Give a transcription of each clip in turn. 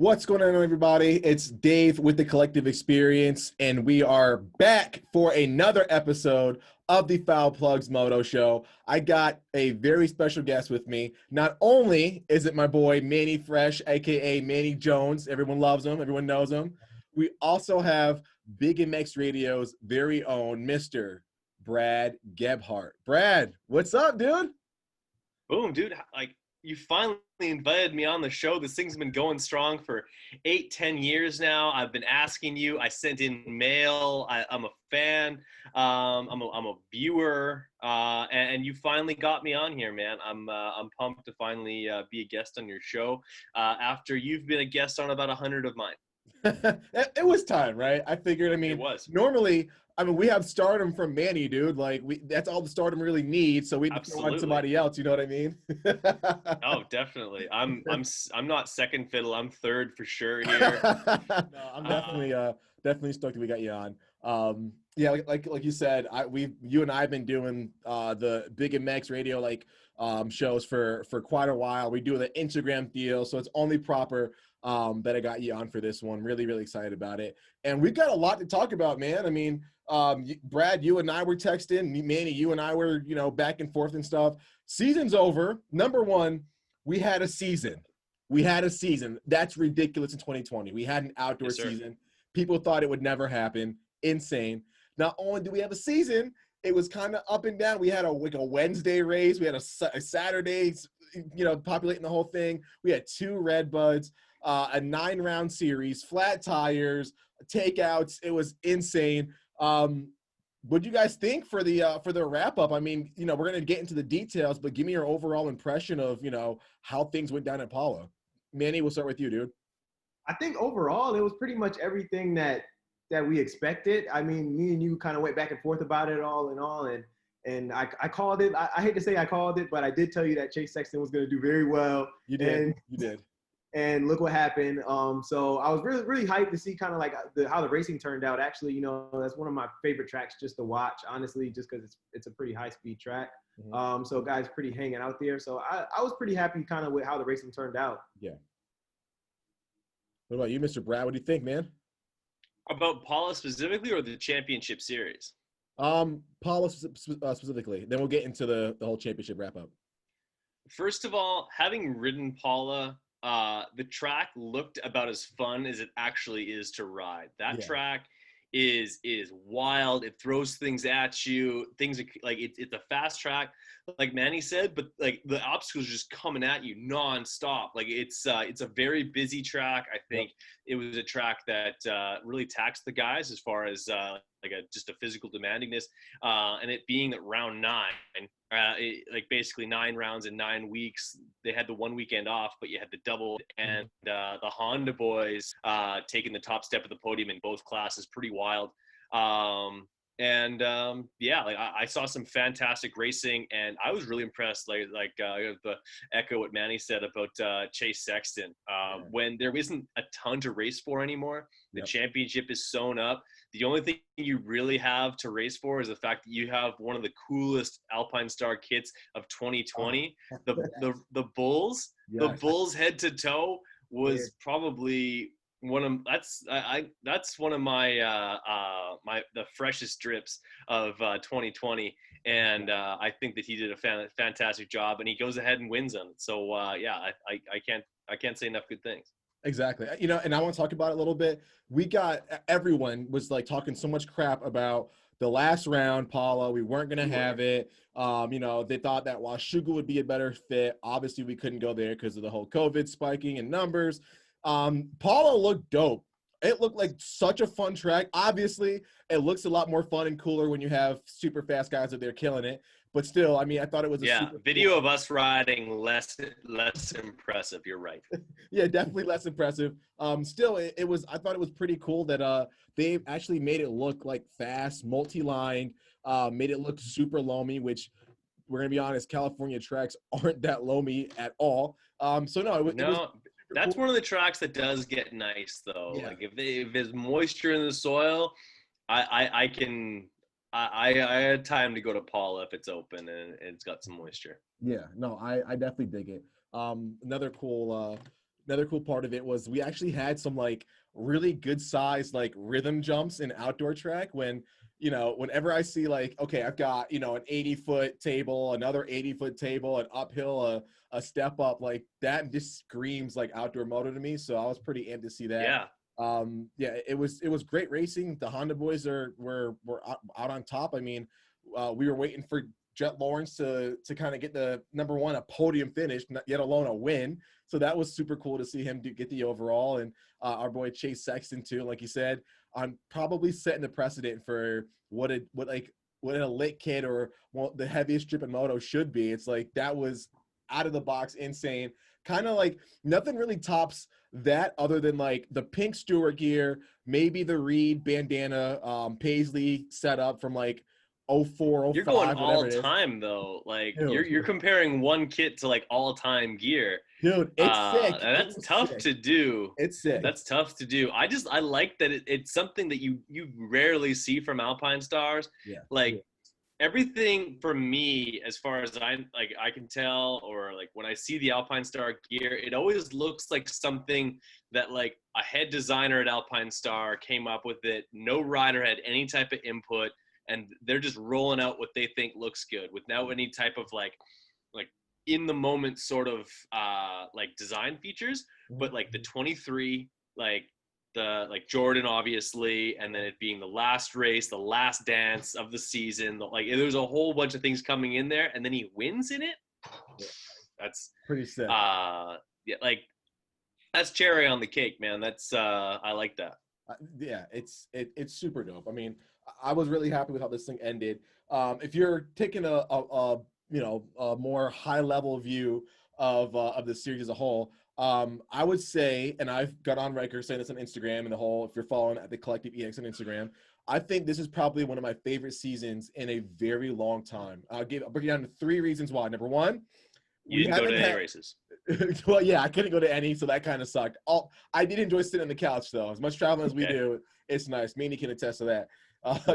What's going on, everybody? It's Dave with the Collective Experience, and we are back for another episode of the Foul Plugs Moto Show. I got a very special guest with me. Not only is it my boy Manny Fresh, aka Manny Jones, everyone loves him, everyone knows him. We also have Big MX Radio's very own Mr. Brad Gebhardt. Brad, what's up, dude? Boom, dude. You finally invited me on the show. This thing's been going strong for 8-10 years now. I've been asking you. I sent in mail. I'm a fan. I'm a viewer. And you finally got me on here, man. I'm pumped to finally be a guest on your show after you've been a guest on about 100 of mine. It was time, right? I figured, It was. Normally, we have stardom from Manny, dude. That's all the stardom really needs. So we want somebody else, you know what I mean? Oh, definitely. I'm not second fiddle. I'm third for sure here. No, I'm definitely stoked that we got you on. Yeah, like you said, you and I have been doing the Big MX Radio shows for quite a while. We do the Instagram deal, so it's only proper that I got you on for this one. Really, really excited about it. And we've got a lot to talk about, man. Brad, you and I were texting. Manny, you and I were, back and forth and stuff. Season's over. Number one, we had a season. That's ridiculous in 2020. We had an outdoor season. People thought it would never happen. Insane. Not only do we have a season, it was kind of up and down. We had a Wednesday race. We had a Saturday, populating the whole thing. We had 2 Red Buds, a 9-round series, flat tires, takeouts. It was insane. What do you guys think for the wrap up? We're going to get into the details, but give me your overall impression of, how things went down at Paula. Manny, we'll start with you, dude. I think overall it was pretty much everything that we expected. Me and you kind of went back and forth about it all in all, and I called it. I hate to say I called it, but I did tell you that Chase Sexton was going to do very well. You did. And look what happened. So I was really, really hyped to see kind of how the racing turned out. Actually, that's one of my favorite tracks just to watch, honestly, just because it's a pretty high-speed track. Mm-hmm. So guys pretty hanging out there. So I was pretty happy kind of with how the racing turned out. Yeah. What about you, Mr. Brad? What do you think, man? About Paula specifically or the championship series? Paula specifically. Then we'll get into the whole championship wrap-up. First of all, having ridden Paula, the track looked about as fun as it actually is to ride. That track is wild. It throws things at you. Things are, it's a fast track, like Manny said, but the obstacles are just coming at you nonstop. It's a very busy track. I think it was a track that really taxed the guys as far as just a physical demandingness, and it being at round 9. Basically 9 rounds in 9 weeks. They had the 1 weekend off, but you had the double, and the Honda boys taking the top step of the podium in both classes. Pretty wild. I saw some fantastic racing, and I was really impressed. The echo what Manny said about Chase Sexton. When there isn't a ton to race for anymore, the championship is sewn up. The only thing you really have to race for is the fact that you have one of the coolest Alpine Star kits of 2020. The Bulls, the Bulls head to toe was probably one of that's one of my the freshest drips of 2020, and I think that he did a fantastic job, and he goes ahead and wins them. So I can't say enough good things. Exactly. And I want to talk about it a little bit. Everyone was talking so much crap about the last round, Paula. We weren't going to have it. They thought that Washougal would be a better fit. Obviously, we couldn't go there because of the whole COVID spiking and numbers. Paula looked dope. It looked like such a fun track. Obviously, it looks a lot more fun and cooler when you have super fast guys out there killing it. But still, I thought it was a video of us riding less impressive. You're right. Yeah, definitely less impressive. Still, I thought it was pretty cool that they actually made it look like fast, multi-lined, made it look super loamy, which we're gonna be honest, California tracks aren't that loamy at all. It was that's cool. One of the tracks that does get nice though. Yeah. If there's moisture in the soil, I had time to go to Paula if it's open and it's got some moisture. Yeah, no, I definitely dig it. Another cool another cool part of it was we actually had some like really good size like rhythm jumps in outdoor track when, you know, whenever I see like, okay, I've got, you know, an 80-foot table, another 80-foot table, an uphill, a step up, like that just screams like outdoor moto to me. So I was pretty amped to see that. Yeah. Yeah, it was great racing. The Honda boys were out on top. I mean, we were waiting for Jet Lawrence to kind of get the number one, a podium finish, not yet alone a win. So that was super cool to see him get the overall. And our boy Chase Sexton too, like you said, on probably setting the precedent for what a lit kid or the heaviest strip in moto should be. It's like that was out of the box, insane. Kind of like nothing really tops that other than like the pink Stewart gear, maybe the Reed bandana Paisley setup from like 04, 05, You're going all whatever it is. time though. Like Dude. you're comparing one kit to like all time gear. Dude, it's sick. And that's tough sick. to do. It's sick. That's tough to do. I like that it's something that you rarely see from Alpine stars. Yeah. Like everything for me, as far as I can tell, or like when I see the Alpine Star gear, it always looks like something that like a head designer at Alpine Star came up with it. No rider had any type of input, and they're just rolling out what they think looks good without any type of like in the moment sort of like design features. But like the 23, like the Jordan obviously, and then it being the last race, the last dance of the season, like there's a whole bunch of things coming in there, and then he wins in it. That's pretty sick. Yeah, like that's cherry on the cake, man. That's I like that. Yeah, it's super dope. I mean, I was really happy with how this thing ended. If you're taking a more high level view of the series as a whole, I would say, and I've got on record saying this on Instagram and the whole, if you're following at the Collective EX on Instagram, I think this is probably one of my favorite seasons in a very long time. I'll break it down to 3 reasons why. Number 1, you didn't go to any races. Well, yeah, I couldn't go to any, so that kind of sucked. I did enjoy sitting on the couch, though. As much traveling as we do, it's nice. Manny can attest to that.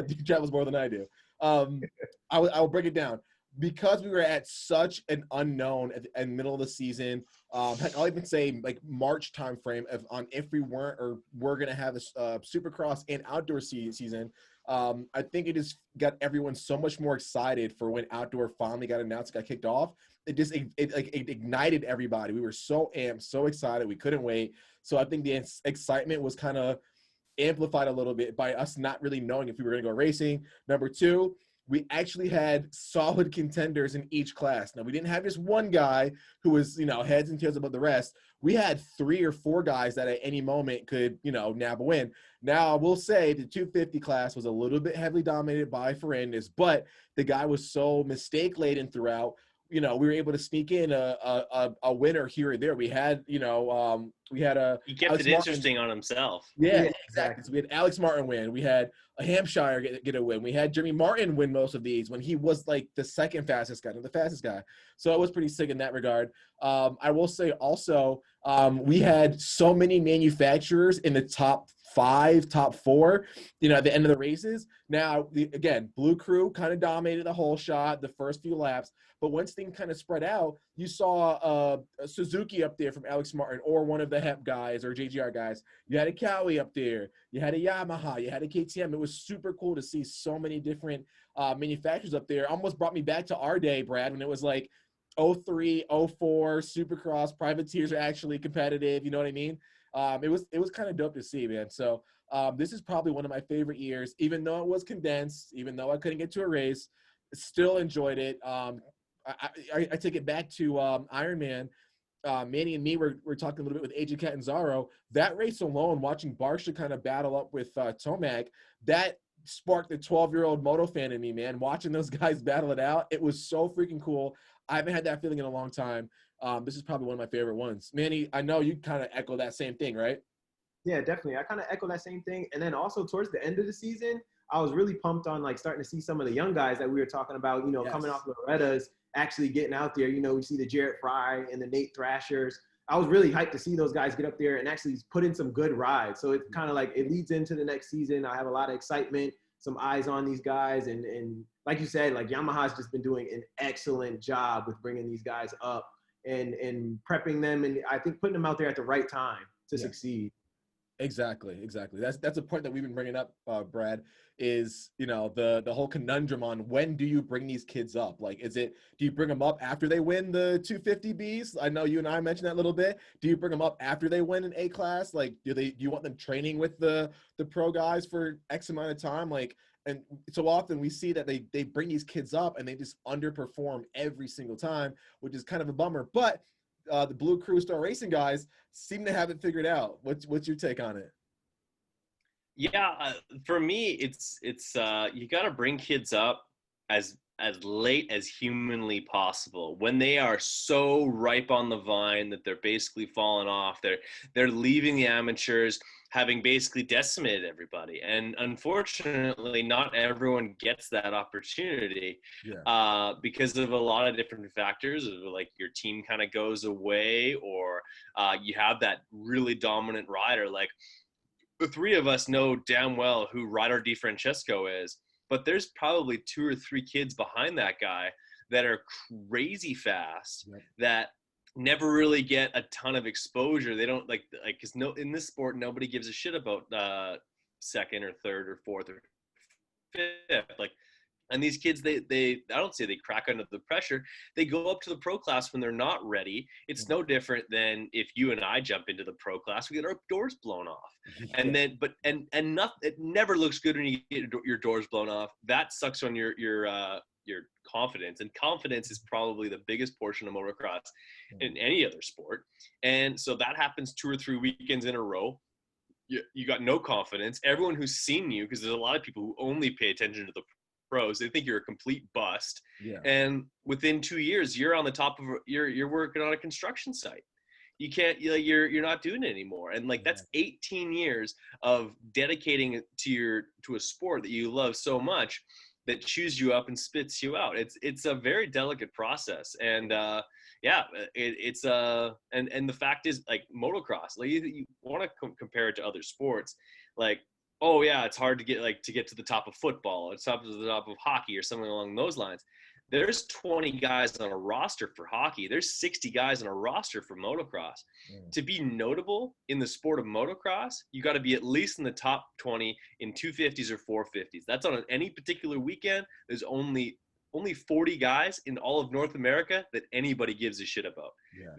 He travels more than I do. I will break it down. Because we were at such an unknown at the middle of the season, heck, I'll even say like March timeframe if we weren't or we're going to have this Supercross and outdoor season. I think it just got everyone so much more excited for when outdoor finally got announced, got kicked off. It ignited everybody. We were so amped, so excited. We couldn't wait. So I think the excitement was kind of amplified a little bit by us not really knowing if we were going to go racing. Number 2, we actually had solid contenders in each class. Now, we didn't have just one guy who was, heads and tails above the rest. We had 3 or 4 guys that at any moment could, nab a win. Now, I will say the 250 class was a little bit heavily dominated by Ferrandis, but the guy was so mistake-laden throughout. We were able to sneak in a winner here or there. We had, he kept Alex it interesting on himself. Yeah, exactly. So we had Alex Martin win. We had a Hampshire get a win. We had Jeremy Martin win most of these when he was like the second fastest guy, not the fastest guy. So it was pretty sick in that regard. I will say also, we had so many manufacturers in the top 5, top 4, at the end of the races. Now, again, Blue Crew kind of dominated the whole shot, the first few laps. But once things kind of spread out, you saw a Suzuki up there from Alex Martin or one of the HEP guys or JGR guys. You had a Cowie up there. You had a Yamaha. You had a KTM. It was super cool to see so many different manufacturers up there. Almost brought me back to our day, Brad, when it was like 03, 04, Supercross, privateers are actually competitive. You know what I mean? It was kind of dope to see, man. So this is probably one of my favorite years, even though it was condensed, even though I couldn't get to a race, still enjoyed it. I take it back to Ironman. Manny and me were talking a little bit with AJ Catanzaro. That race alone, watching Barsha kind of battle up with Tomac, that sparked the 12-year-old moto fan in me, man. Watching those guys battle it out, it was so freaking cool. I haven't had that feeling in a long time. This is probably one of my favorite ones. Manny, I know you kind of echo that same thing, right? Yeah, definitely. I kind of echo that same thing. And then also towards the end of the season, I was really pumped on like starting to see some of the young guys that we were talking about, Yes. coming off Loretta's, actually getting out there. We see the Garrett Fry and the Nate Thrashers. I was really hyped to see those guys get up there and actually put in some good rides. So it's kind of like it leads into the next season. I have a lot of excitement, some eyes on these guys. And like you said, like Yamaha's just been doing an excellent job with bringing these guys up. and prepping them, and I think putting them out there at the right time to succeed. Exactly. That's a point that we've been bringing up, Brad, is, you know, the whole conundrum on when do you bring these kids up? Like, do you bring them up after they win the 250Bs? I know you and I mentioned that a little bit. Do you bring them up after they win an A class? Like, do you want them training with the pro guys for X amount of time? Like, and so often we see that they bring these kids up and they just underperform every single time, which is kind of a bummer. But the Blue Crew Star Racing guys seem to have it figured out. What's your take on it? Yeah, for me, it's you got to bring kids up as late as humanly possible when they are so ripe on the vine that they're basically falling off. They're leaving the amateurs, having basically decimated everybody, and unfortunately, not everyone gets that opportunity because of a lot of different factors. Like your team kind of goes away, or you have that really dominant rider. Like the three of us know damn well who Ryder DiFrancesco is, but there's probably 2 or 3 kids behind that guy that are crazy fast that never really get a ton of exposure. They don't like because in this sport nobody gives a shit about second or third or fourth or fifth. Like, and these kids, they I don't say they crack under the pressure. They go up to the pro class when they're not ready. It's no different than if you and I jump into the pro class, we get our doors blown off. And then, it never looks good when you get your doors blown off. That sucks on your confidence. And confidence is probably the biggest portion of motocross in any other sport. And so that happens 2 or 3 weekends in a row. You got no confidence. Everyone who's seen you, because there's a lot of people who only pay attention to the pros, they think you're a complete bust. And within 2 years, you're on the top of you're working on a construction site. You can't, you're not doing it anymore. And like that's 18 years of dedicating to a sport that you love so much that chews you up and spits you out. It's a very delicate process. And it's and the fact is, like, motocross, like you want to compare it to other sports, like, oh yeah, it's hard to get to the top of football, or to the top of hockey or something along those lines. There's 20 guys on a roster for hockey. There's 60 guys on a roster for motocross. To be notable in the sport of motocross, you got to be at least in the top 20 in 250s or 450s. That's on any particular weekend. There's only 40 guys in all of North America that anybody gives a shit about.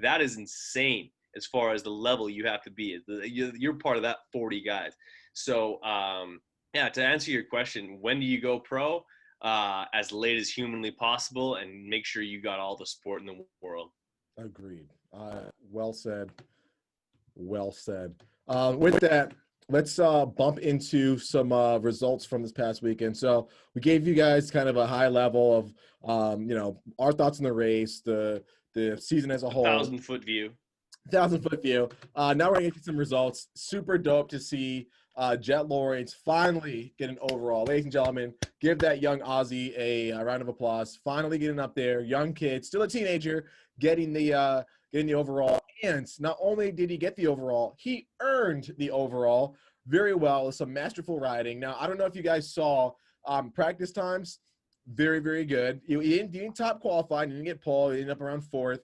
That is insane as far as the level you have to be. You're part of that 40 guys. So, to answer your question, when do you go pro? As late as humanly possible, and make sure you got all the sport in the world. Agreed. Well said. With that, let's bump into some results from this past weekend. So we gave you guys kind of a high level of our thoughts on the race, the season as a whole. 1,000-foot view. 1,000-foot view. Now we're gonna get you some results. Super dope to see Jet Lawrence finally get an overall. Ladies and gentlemen, give that young Aussie a round of applause. Finally getting up there, young kid, still a teenager, getting the overall. And not only did he get the overall, he earned the overall very well with some masterful riding. Now, I don't know if you guys saw practice times, very, very good. He didn't top qualify, he didn't get pole, he ended up around 4th.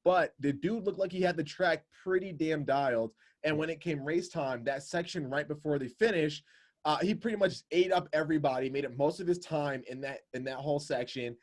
But the dude looked like he had the track pretty damn dialed. And when it came race time, that section right before the finish, he pretty much ate up everybody, made it most of his time in that whole section,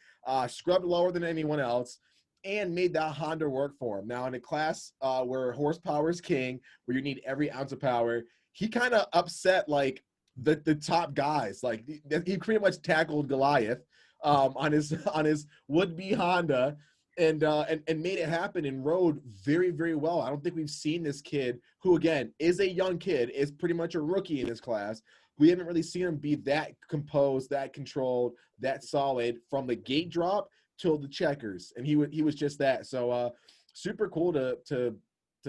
scrubbed lower than anyone else, and made that Honda work for him. Now, in a class where horsepower is king, where you need every ounce of power, he kind of upset like the top guys. Like he pretty much tackled Goliath on his would-be Honda. And made it happen and rode very, very well. I don't think we've seen this kid, who again is a young kid, is pretty much a rookie in this class. We haven't really seen him be that composed, that controlled, that solid from the gate drop till the checkers, and he was just that. So super cool to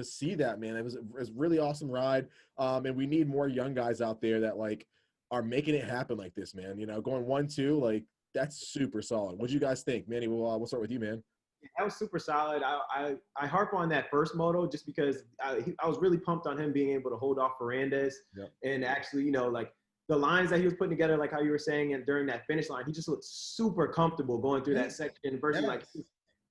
see that, man. It was a really awesome ride, and we need more young guys out there that like are making it happen like this, man. Going 1-2, like that's super solid. What do you guys think, Manny? We'll start with you, man. That was super solid. I harp on that first moto just because I was really pumped on him being able to hold off Ferrandez and actually, like the lines that he was putting together, like how you were saying, and during that finish line, he just looked super comfortable going through that section versus like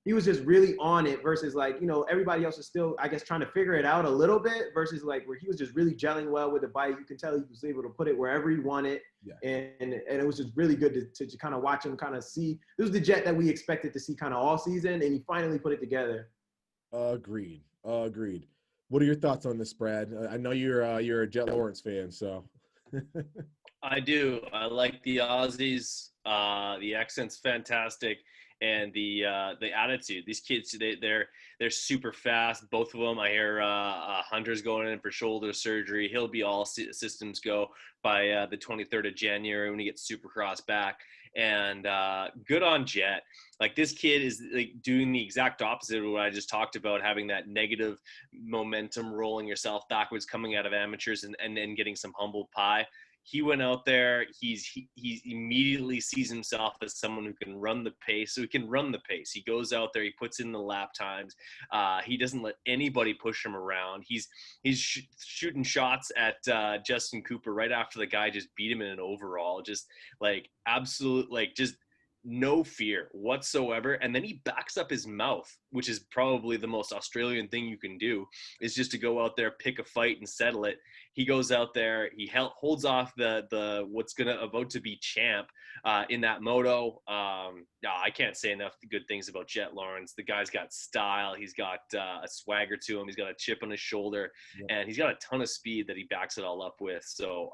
he was just really on it versus like, you know, everybody else is still, I guess, trying to figure it out a little bit versus like where he was just really gelling well with the bike. You can tell he was able to put it wherever he wanted. Yeah. And it was just really good to kind of watch him kind of see. This was the Jet that we expected to see kind of all season, and he finally put it together. Agreed. What are your thoughts on this, Brad? I know you're a Jet Lawrence fan, so. I do. I like the Aussies. The accent's fantastic, and the attitude. These kids, they're super fast. Both of them. I hear Hunter's going in for shoulder surgery. He'll be all systems go by the 23rd of January when he gets Supercross back. And good on Jet. Like, this kid is like doing the exact opposite of what I just talked about, having that negative momentum, rolling yourself backwards, coming out of amateurs, and then getting some humble pie. He went out there. He immediately sees himself as someone who can run the pace. So he can run the pace. He goes out there. He puts in the lap times. He doesn't let anybody push him around. He's shooting shots at Justin Cooper right after the guy just beat him in an overall. Just like absolute, like just no fear whatsoever. And then he backs up his mouth, which is probably the most Australian thing you can do, is just to go out there, pick a fight and settle it. He goes out there, he holds off the what's about to be champ in that moto. I can't say enough good things about Jet Lawrence. The guy's got style. He's got a swagger to him. He's got a chip on his shoulder, and he's got a ton of speed that he backs it all up with. So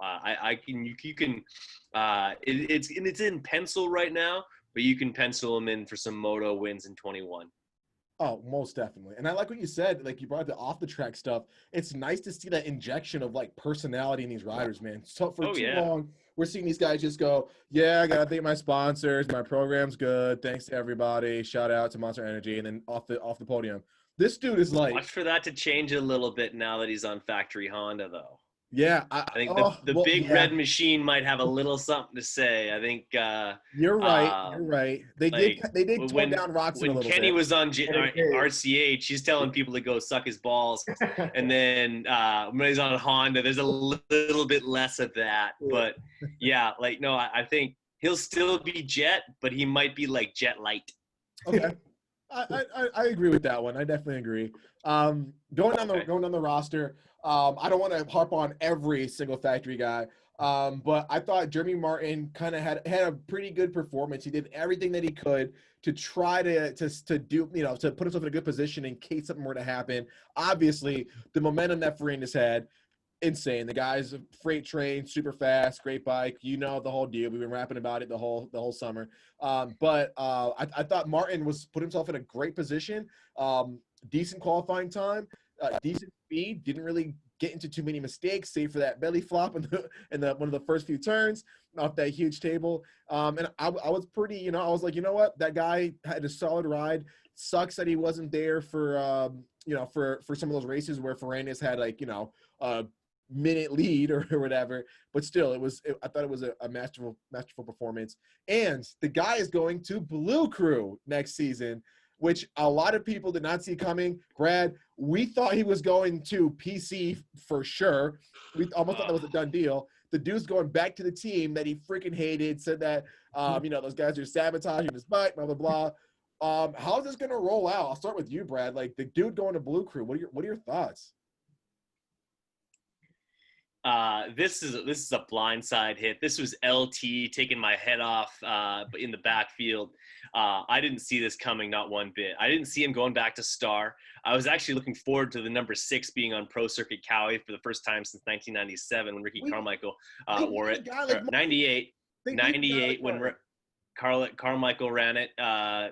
it's in pencil right now, but you can pencil him in for some moto wins in 21. Oh, most definitely. And I like what you said, like you brought the off the track stuff. It's nice to see that injection of like personality in these riders, man. So for too long, we're seeing these guys just go, yeah, I got to thank my sponsors. My program's good. Thanks to everybody. Shout out to Monster Energy. And then off the podium. This dude is like. Watch for that to change a little bit now that he's on factory Honda, though. Yeah, I think the big red machine might have a little something to say. I think you're right. You're right. They did tone down Roczen a little bit. When Kenny was on RCH, he's telling people to go suck his balls, and then when he's on Honda, there's a little bit less of that. But yeah, like no, I think he'll still be Jet, but he might be like Jet Light. Okay. I agree with that one. I definitely agree. Going down the roster, I don't want to harp on every single factory guy, but I thought Jeremy Martin kind of had a pretty good performance. He did everything that he could to try to do, you know, to put himself in a good position in case something were to happen. Obviously, the momentum that Farinas had, insane. The guy's a freight train, super fast, great bike. You know the whole deal. We've been rapping about it the whole summer. But I thought Martin put himself in a great position. Decent qualifying time, decent speed. Didn't really get into too many mistakes, save for that belly flop in the one of the first few turns off that huge table. And I was pretty, you know, I was like, you know what, that guy had a solid ride. Sucks that he wasn't there for you know, for some of those races where Farinas had like, you know, minute lead or whatever, but still I thought it was a masterful performance. And the guy is going to Blue Crew next season, which a lot of people did not see coming. Brad, we thought he was going to PC for sure. We almost thought that was a done deal. The dude's going back to the team that he freaking hated, said that you know, those guys are sabotaging his bike, blah blah blah. How's this gonna roll out? I'll start with you, Brad. Like, the dude going to Blue Crew, what are your thoughts? This is a blindside hit. This was LT taking my head off in the backfield. I didn't see this coming, not one bit. I didn't see him going back to Star. I was actually looking forward to the number 6 being on Pro Circuit Cowie for the first time since 1997 when Ricky Carmichael wore it. 98 when Carmichael ran it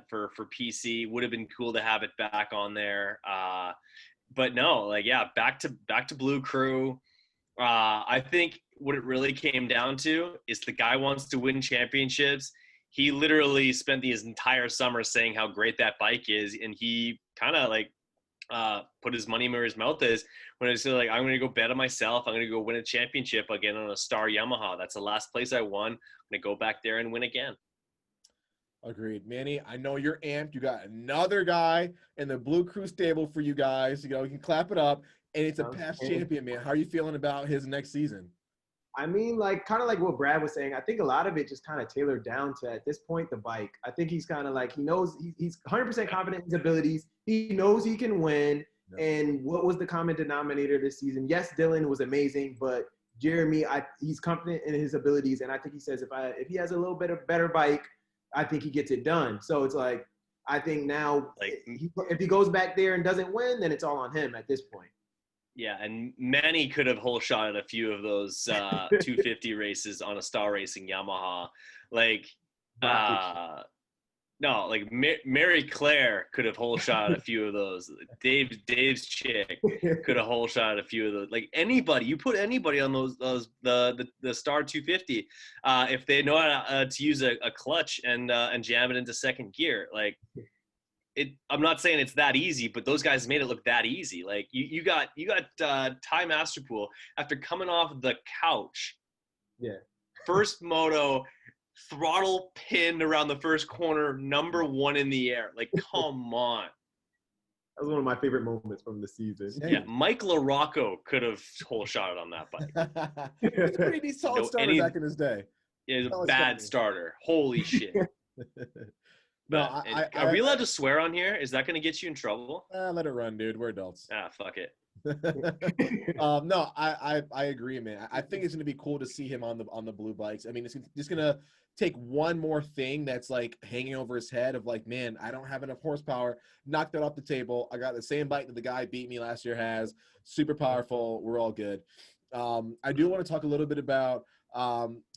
for PC. Would have been cool to have it back on there. But no, like, yeah, back to Blue Crew. I think what it really came down to is the guy wants to win championships. He literally spent his entire summer saying how great that bike is, and he kind of like put his money where his mouth is when it's like, I'm going to go bet on myself. I'm going to go win a championship again on a Star Yamaha. That's the last place I won. I'm going to go back there and win again. Agreed. Manny, I know you're amped. You got another guy in the Blue Crew stable for you guys. You know, you can clap it up. And it's a past champion, man. How are you feeling about his next season? I mean, like kind of like what Brad was saying. I think a lot of it just kind of tailored down to at this point the bike. I think he's kind of like he knows he's 100% confident in his abilities. He knows he can win. Yeah. And what was the common denominator this season? Yes, Dylan was amazing, but Jeremy, he's confident in his abilities, and I think he says if he has a little bit of better bike, I think he gets it done. So it's like I think now if he goes back there and doesn't win, then it's all on him at this point. Yeah, and Manny could have whole shot at a few of those 250 races on a Star Racing Yamaha. Like, no, like Mary Claire could have whole shot at a few of those. Dave's chick could have whole shot at a few of those. Like anybody, you put anybody on the Star 250, if they know how to use a clutch and jam it into second gear, like. I'm not saying it's that easy, but those guys made it look that easy. Like you got Ty Masterpool after coming off the couch. Yeah. First moto, throttle pinned around the first corner, number 1 in the air. Like, come on. That was one of my favorite moments from the season. Yeah, Mike LaRocco could have whole shot it on that bike. He's a pretty solid starter back in his day. Yeah, he's a bad starter. Holy shit. No, are we allowed to swear on here? Is that going to get you in trouble? Let it run, dude. We're adults. Fuck it. No, I agree, man. I think it's going to be cool to see him on the blue bikes. I mean, it's just going to take one more thing that's like hanging over his head of like, man, I don't have enough horsepower. Knock that off the table. I got the same bike that the guy beat me last year has. Super powerful. We're all good. I do want to talk a little bit about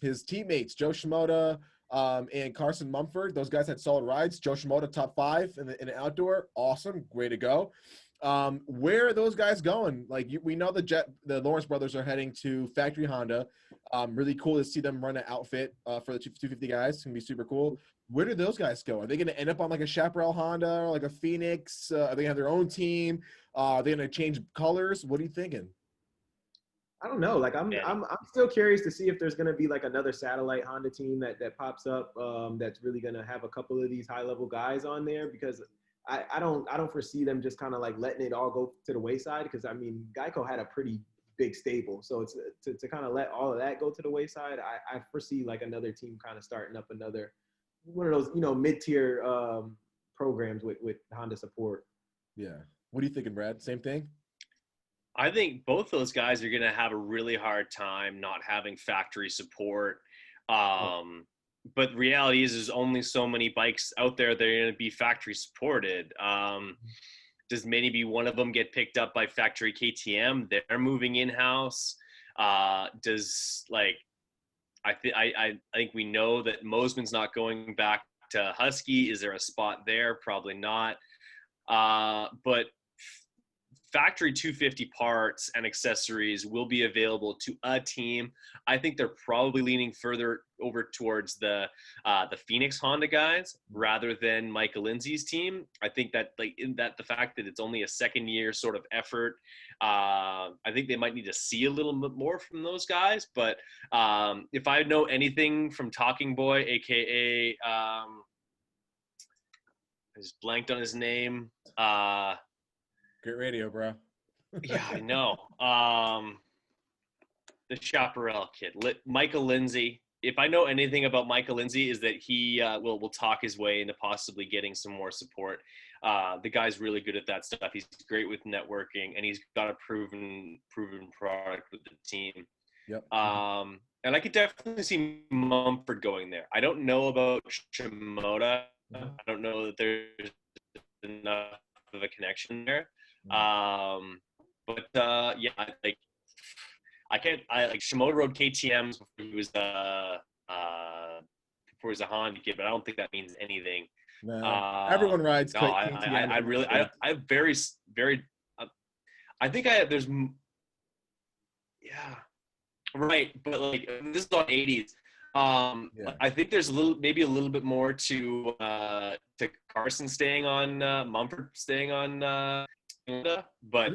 his teammates, Joe Shimoda. And Carson Mumford, those guys had solid rides. Joe Shimoda, top 5 in the outdoor. Awesome. Way to go. Where are those guys going? Like we know the Lawrence brothers are heading to Factory Honda. Really cool to see them run an outfit for the 250 guys. It's going to be super cool. Where do those guys go? Are they going to end up on like a Chaparral Honda or like a Phoenix? Are they going to have their own team? Are they going to change colors? What are you thinking? I don't know. Like I'm still curious to see if there's gonna be like another satellite Honda team that pops up that's really gonna have a couple of these high level guys on there, because I don't foresee them just kind of like letting it all go to the wayside, because I mean Geico had a pretty big stable, so it's to kind of let all of that go to the wayside. I foresee like another team kind of starting up another one of those mid-tier programs with Honda support. Yeah. What are you thinking, Brad? Same thing? I think both those guys are going to have a really hard time not having factory support. But the reality is there's only so many bikes out there that are going to be factory supported. Does maybe one of them get picked up by factory KTM? They're moving in-house. I think we know that Mosman's not going back to Husky. Is there a spot there? Probably not. But factory 250 parts and accessories will be available to a team. I think they're probably leaning further over towards the Phoenix Honda guys rather than Michael Lindsay's team. I think that the fact that it's only a second year sort of effort, I think they might need to see a little bit more from those guys. But if I know anything from Talking Boy, aka I just blanked on his name. Great radio, bro. Yeah, I know. The Chaparral kid, Michael Lindsay. If I know anything about Michael Lindsay, is that he will talk his way into possibly getting some more support. The guy's really good at that stuff. He's great with networking, and he's got a proven product with the team. Yep. And I could definitely see Mumford going there. I don't know about Shimoda. I don't know that there's enough of a connection there. Shimoda rode KTMs before he was a Honda kid, but I don't think that means anything. No, everyone rides. No, I think there's, yeah, right. But like this is on 80s. I think there's maybe a little bit more to Carson staying on Mumford staying on Honda, but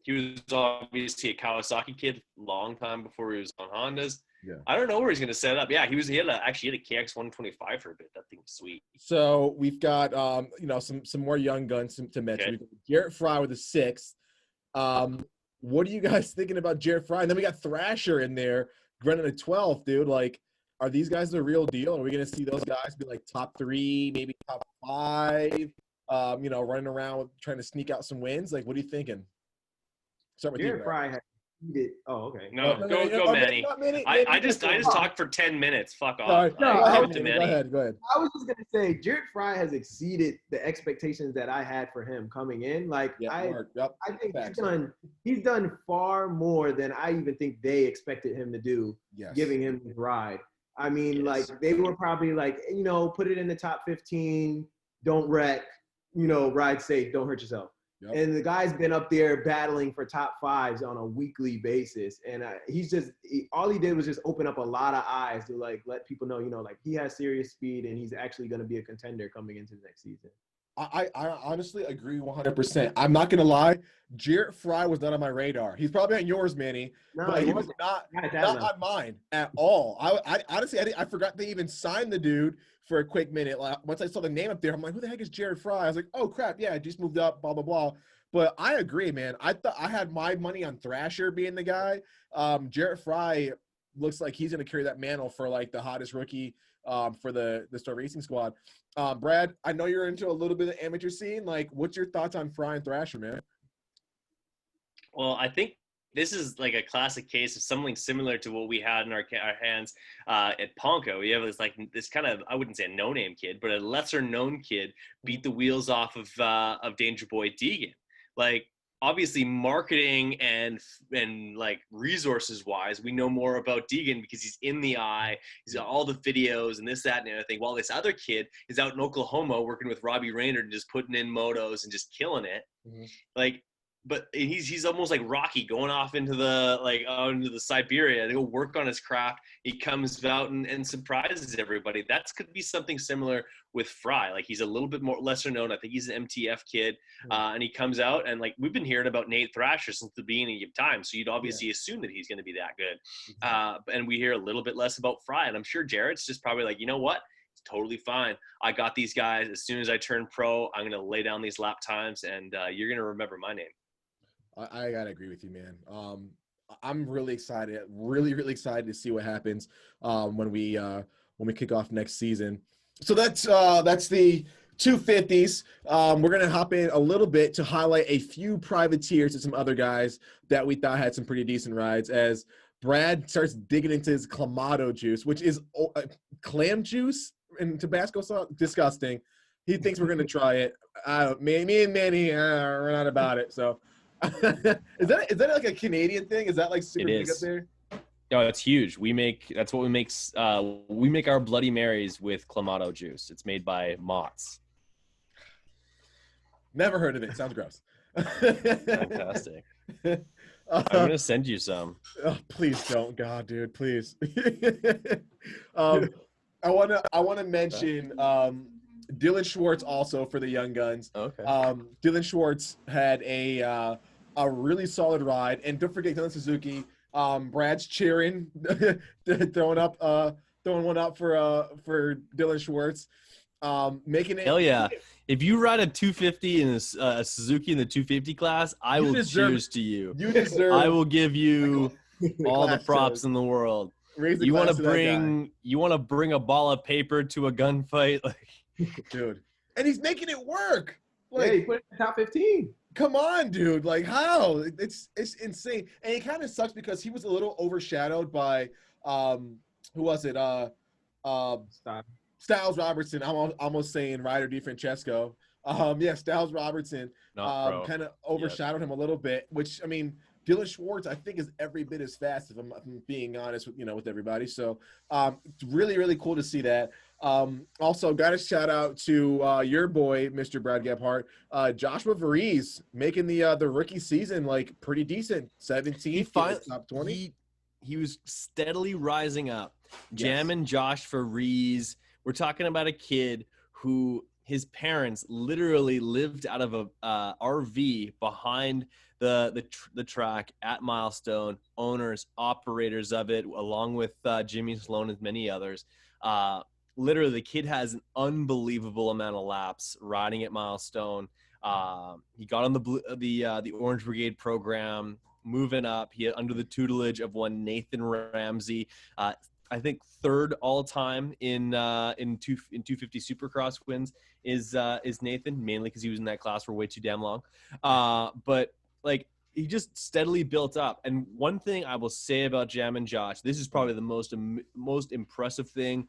he was obviously a Kawasaki kid long time before he was on Hondas. Yeah. I don't know where he's going to set up. Yeah, he had a KX 125 for a bit. That thing was sweet. So we've got some more young guns to mention. Okay. Garrett Fry with a 6th. What are you guys thinking about Garrett Fry? And then we got Thrasher in there running a 12th, dude. Like, are these guys the real deal? Are we going to see those guys be like top 3, maybe top 5, running around trying to sneak out some wins? Like, what are you thinking? Start with Garrett you, Fry has cheated. Oh, okay. No, go, Manny. I just talked for 10 minutes. Fuck off. No, Give it to Manny. Go ahead. I was just gonna say, Garrett Fry has exceeded the expectations that I had for him coming in. Like, I think he's done far more than I even think they expected him to do. Yes. Giving him the ride. I mean, like, they were probably like, put it in the top 15. Don't wreck. Ride safe. Don't hurt yourself. Yep. And the guy's been up there battling for top 5s on a weekly basis. And all he did was just open up a lot of eyes to like let people know, like he has serious speed and he's actually going to be a contender coming into the next season. I honestly agree 100%. I'm not going to lie. Garrett Fry was not on my radar. He's probably on yours, Manny. No, but he was not on mine at all. I honestly, I forgot they even signed the dude for a quick minute. Like, once I saw the name up there, I'm like, who the heck is Garrett Fry? I was like, oh, crap. Yeah, I just moved up, blah, blah, blah. But I agree, man. I thought I had my money on Thrasher being the guy. Garrett Fry looks like he's going to carry that mantle for like the hottest rookie for the Star Racing squad. Brad, I know you're into a little bit of the amateur scene. Like, what's your thoughts on Fry and Thrasher, man? Well, I think this is like a classic case of something similar to what we had in our hands at Ponca. We have this kind of, I wouldn't say a no-name kid, but a lesser-known kid beat the wheels off of Danger Boy Deegan. Like, obviously, marketing and like resources-wise, we know more about Deegan because he's in the eye. He's got all the videos and this, that, and the other thing. While this other kid is out in Oklahoma working with Robbie Rayner and just putting in motos and just killing it. Mm-hmm. Like, but he's almost like Rocky going off into the Siberia to go work on his craft. He comes out and surprises everybody. That could be something similar with Fry. Like, he's a little bit more lesser known. I think he's an MTF kid, and he comes out and like we've been hearing about Nate Thrasher since the beginning of time. So you'd obviously assume that he's going to be that good. Mm-hmm. And we hear a little bit less about Fry, and I'm sure Jarrett's just probably like, you know what? It's totally fine. I got these guys. As soon as I turn pro, I'm going to lay down these lap times, and you're going to remember my name. I gotta agree with you, man. I'm really excited, really excited to see what happens when we kick off next season. So that's the 250s. We're gonna hop in a little bit to highlight a few privateers and some other guys that we thought had some pretty decent rides. As Brad starts digging into his clamato juice, which is clam juice and Tabasco sauce, disgusting. He thinks we're gonna try it. Me and Manny are not about it. So. Is that like a Canadian thing? Is that like super big up there? No, it's huge. That's what we make. We make our Bloody Marys with clamato juice. It's made by Mott's. Never heard of it. Sounds gross. Fantastic. I'm gonna send you some. Oh, please don't, God, dude, please. I wanna mention Dylan Schwartz also for the Young Guns. Okay. Dylan Schwartz had a really solid ride, and don't forget Dylan Suzuki. Brad's cheering, throwing one up for Dylan Schwartz, making it. Hell yeah! If you ride a 250 in a Suzuki in the 250 class, I will cheers to you. You deserve. I will give you all the props in the world. You want to bring a ball of paper to a gunfight, like. Dude, and he's making it work. Like, he put it in the top 15. Come on, dude. Like, how? It's insane. And it kind of sucks because he was a little overshadowed by who was it? Styles Robertson. I'm almost saying Ryder DiFrancesco. Styles Robertson kind of overshadowed him a little bit, which, I mean, Dylan Schwartz, I think, is every bit as fast, if I'm being honest with everybody. So it's really, really cool to see that. Also, got a shout out to your boy, Mr. Brad Gebhardt, Joshua Varese, making the rookie season like pretty decent. 17th, top 20. He was steadily rising up, jamming Josh Varese. We're talking about a kid who his parents literally lived out of a RV behind the track at Milestone, owners, operators of it, along with Jimmy Sloan and many others. Literally, the kid has an unbelievable amount of laps riding at Milestone. He got on the Orange Brigade program. moving up. He under the tutelage of one Nathan Ramsey. I think third all time in 250 Supercross wins is Nathan, mainly because he was in that class for way too damn long. But like he just steadily built up. And one thing I will say about Jammin' Josh, this is probably the most impressive thing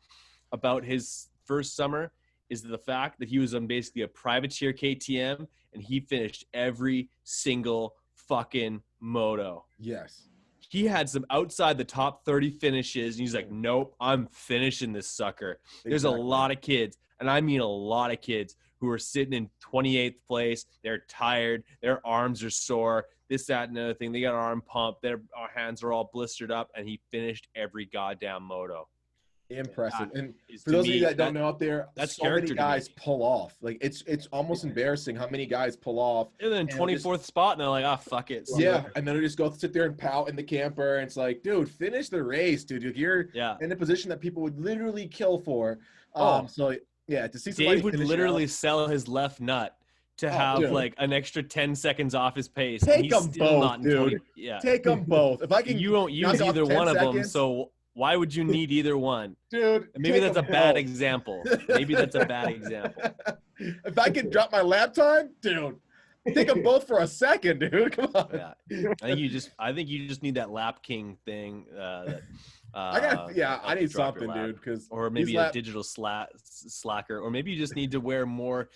about his first summer, is the fact that he was on basically a privateer KTM and he finished every single fucking moto. Yes. He had some outside the top 30 finishes, and he's like, nope, I'm finishing this sucker. There's a lot of kids, and I mean a lot of kids, who are sitting in 28th place. They're tired. Their arms are sore. This, that, and another thing. They got an arm pump. Their hands are all blistered up, and he finished every goddamn moto. Impressive. And for those of you that don't know out there, that's so many guys pull off. Like it's almost embarrassing how many guys pull off. And then 24th spot, and they're like, fuck it. Yeah, and then they just go sit there and pout in the camper. And it's like, dude, finish the race, dude. You're in a position that people would literally kill for. So yeah, to see somebody Dave would literally sell his left nut to have like an extra 10 seconds off his pace. Take them both, dude. Take them both. If I can, you won't use either one of them, so why would you need either one? Dude, maybe that's a bad example. Maybe that's a bad example. If I can drop my lap time, dude, take them both for a second, dude. Come on. Yeah. I think you just need that lap king thing. I need something, dude. Or maybe a digital slacker, or maybe you just need to wear more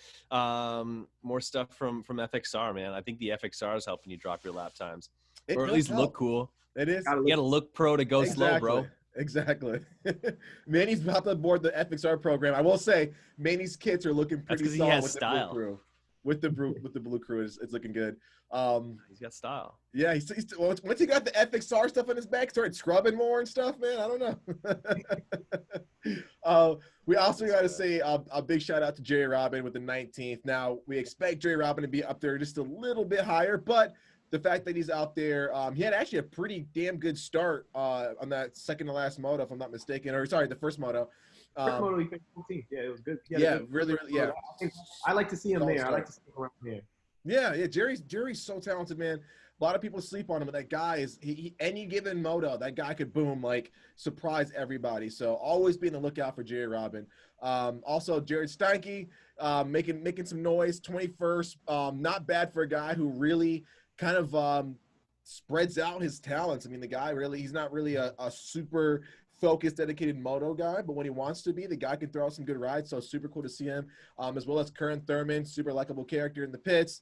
stuff from FXR, man. I think the FXR is helping you drop your lap times, or at least look cool. It is. You gotta look pro to go slow, bro. Exactly. Manny's about to board the FXR program. I will say, Manny's kits are looking pretty solid. He has with style. The blue crew. With the blue crew, it's looking good. He's got style. Yeah, he's once he got the FXR stuff in his back, started scrubbing more and stuff. Man, I don't know. We also got to say a big shout out to Jerry Robin with the 19th. Now we expect Jerry Robin to be up there just a little bit higher, but the fact that he's out there, he had actually a pretty damn good start on that second to last moto, if I'm not mistaken, or sorry, the first moto. First moto, he finished 14th. Yeah, it was good. Really, yeah. I like to see him there. I like to see him around here. Yeah. Jerry's so talented, man. A lot of people sleep on him, but that guy is he any given moto, that guy could boom, like surprise everybody. So always be on the lookout for Jerry Robin. Also Jared Steinke, making some noise, 21st. Not bad for a guy who really kind of spreads out his talents. I mean, the guy really, he's not really a super focused, dedicated moto guy, but when he wants to be, the guy can throw out some good rides. So super cool to see him, as well as Curran Thurman, super likable character in the pits,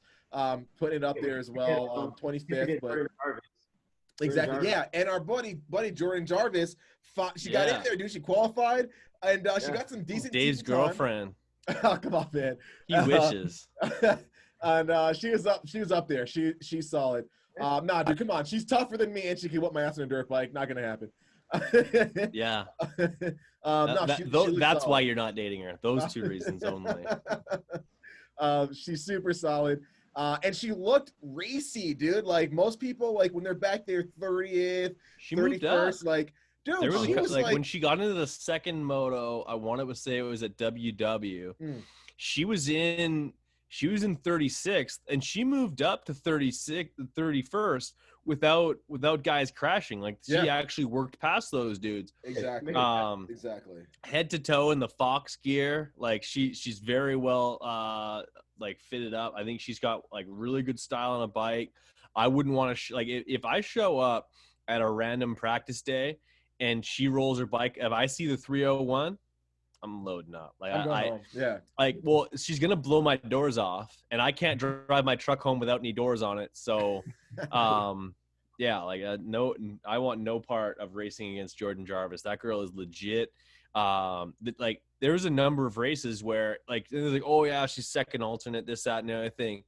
putting it up there as well. 25th, but exactly, yeah. And our buddy Jordan Jarvis, she got in there, dude. She qualified, and she got some decent. Dave's girlfriend. Oh, come on, man. He wishes. And she was up there. She's solid. Nah, dude, come on. She's tougher than me, and she can whip my ass on a dirt bike. Not gonna happen. Yeah. That's why you're not dating her. Those two reasons only. She's super solid. And she looked racy, dude. Like most people, like when they're back there 30th, she 31st, like, dude, she was like when she got into the second moto, I wanted to say it was at WW. She was in 36th, and she moved up to 31st without guys crashing. Like she actually worked past those dudes. Exactly. Exactly. Head to toe in the Fox gear. Like she's very well like fitted up. I think she's got like really good style on a bike. I wouldn't want to like if I show up at a random practice day and she rolls her bike, if I see the 301, I'm loading up. Like well, she's gonna blow my doors off, and I can't drive my truck home without any doors on it. So, no, I want no part of racing against Jordan Jarvis. That girl is legit. Like there's a number of races where like they're like, oh yeah, she's second alternate, this, that, and the other thing.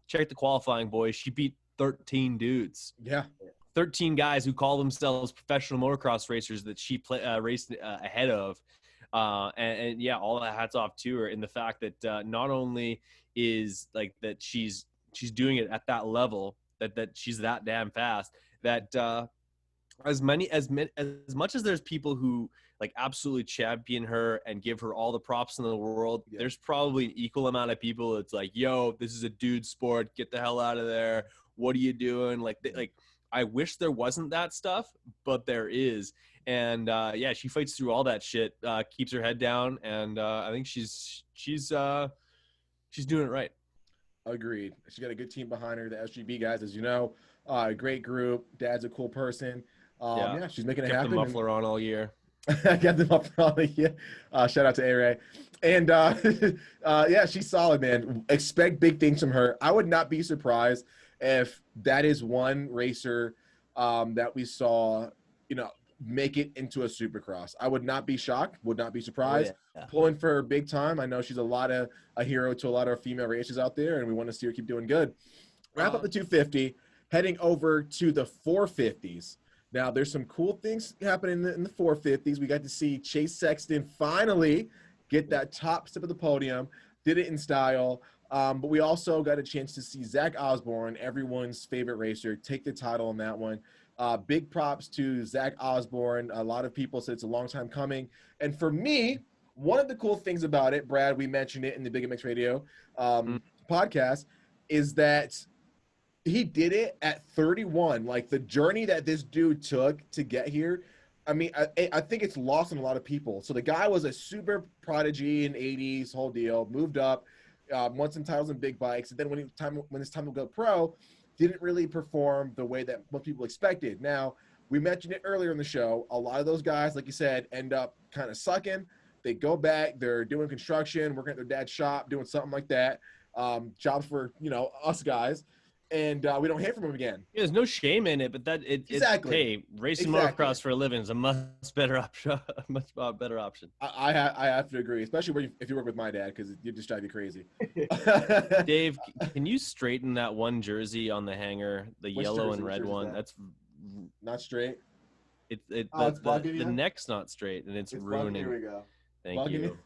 Check the qualifying, boys. She beat 13 dudes. Yeah. 13 guys who call themselves professional motocross racers that she raced ahead of. And yeah, all that hats off to her in the fact that not only is like that she's doing it at that level, that she's that damn fast, that as much as there's people who like absolutely champion her and give her all the props in the world, there's probably an equal amount of people that's like, yo, this is a dude sport, get the hell out of there, what are you doing? Like I wish there wasn't that stuff, but there is. And yeah, she fights through all that shit, keeps her head down, and I think she's doing it right. Agreed. She got a good team behind her. The SGB guys, as you know, great group. Dad's a cool person. Yeah, she's making it Kept happen. the muffler on all year. I got them up all year. Shout out to A-Ray. And yeah, she's solid, man. Expect big things from her. I would not be surprised if that is one racer that we saw, make it into a Supercross. I would not be shocked, would not be surprised. Yeah. Pulling for her big time. I know she's a hero to a lot of female racers out there, and we want to see her keep doing good. Wrap up the 250, heading over to the 450s. Now, there's some cool things happening in the 450s. We got to see Chase Sexton finally get that top step of the podium, did it in style. But we also got a chance to see Zach Osborne, everyone's favorite racer, take the title on that one. Big props to Zach Osborne. A lot of people said it's a long time coming. And for me, one of the cool things about it, Brad, we mentioned it in the Big MX Radio podcast, is that he did it at 31. Like, the journey that this dude took to get here, I mean, I think it's lost on a lot of people. So the guy was a super prodigy in 80s, whole deal, moved up, won some titles in big bikes, and then when it's time to go pro, didn't really perform the way that most people expected. Now, we mentioned it earlier in the show. A lot of those guys, like you said, end up kind of sucking. They go back, they're doing construction, working at their dad's shop, doing something like that. Jobs for, us guys. And we don't hear from him again. Yeah, there's no shame in it, but Exactly. Hey, racing motocross for a living is a much better option. I have to agree, especially if you work with my dad, because you just drive you crazy. Dave, can you straighten that one jersey on the hanger, the Which yellow jersey? and red one? That's not straight. The neck's not straight, and it's ruining. Here we go. Thank you.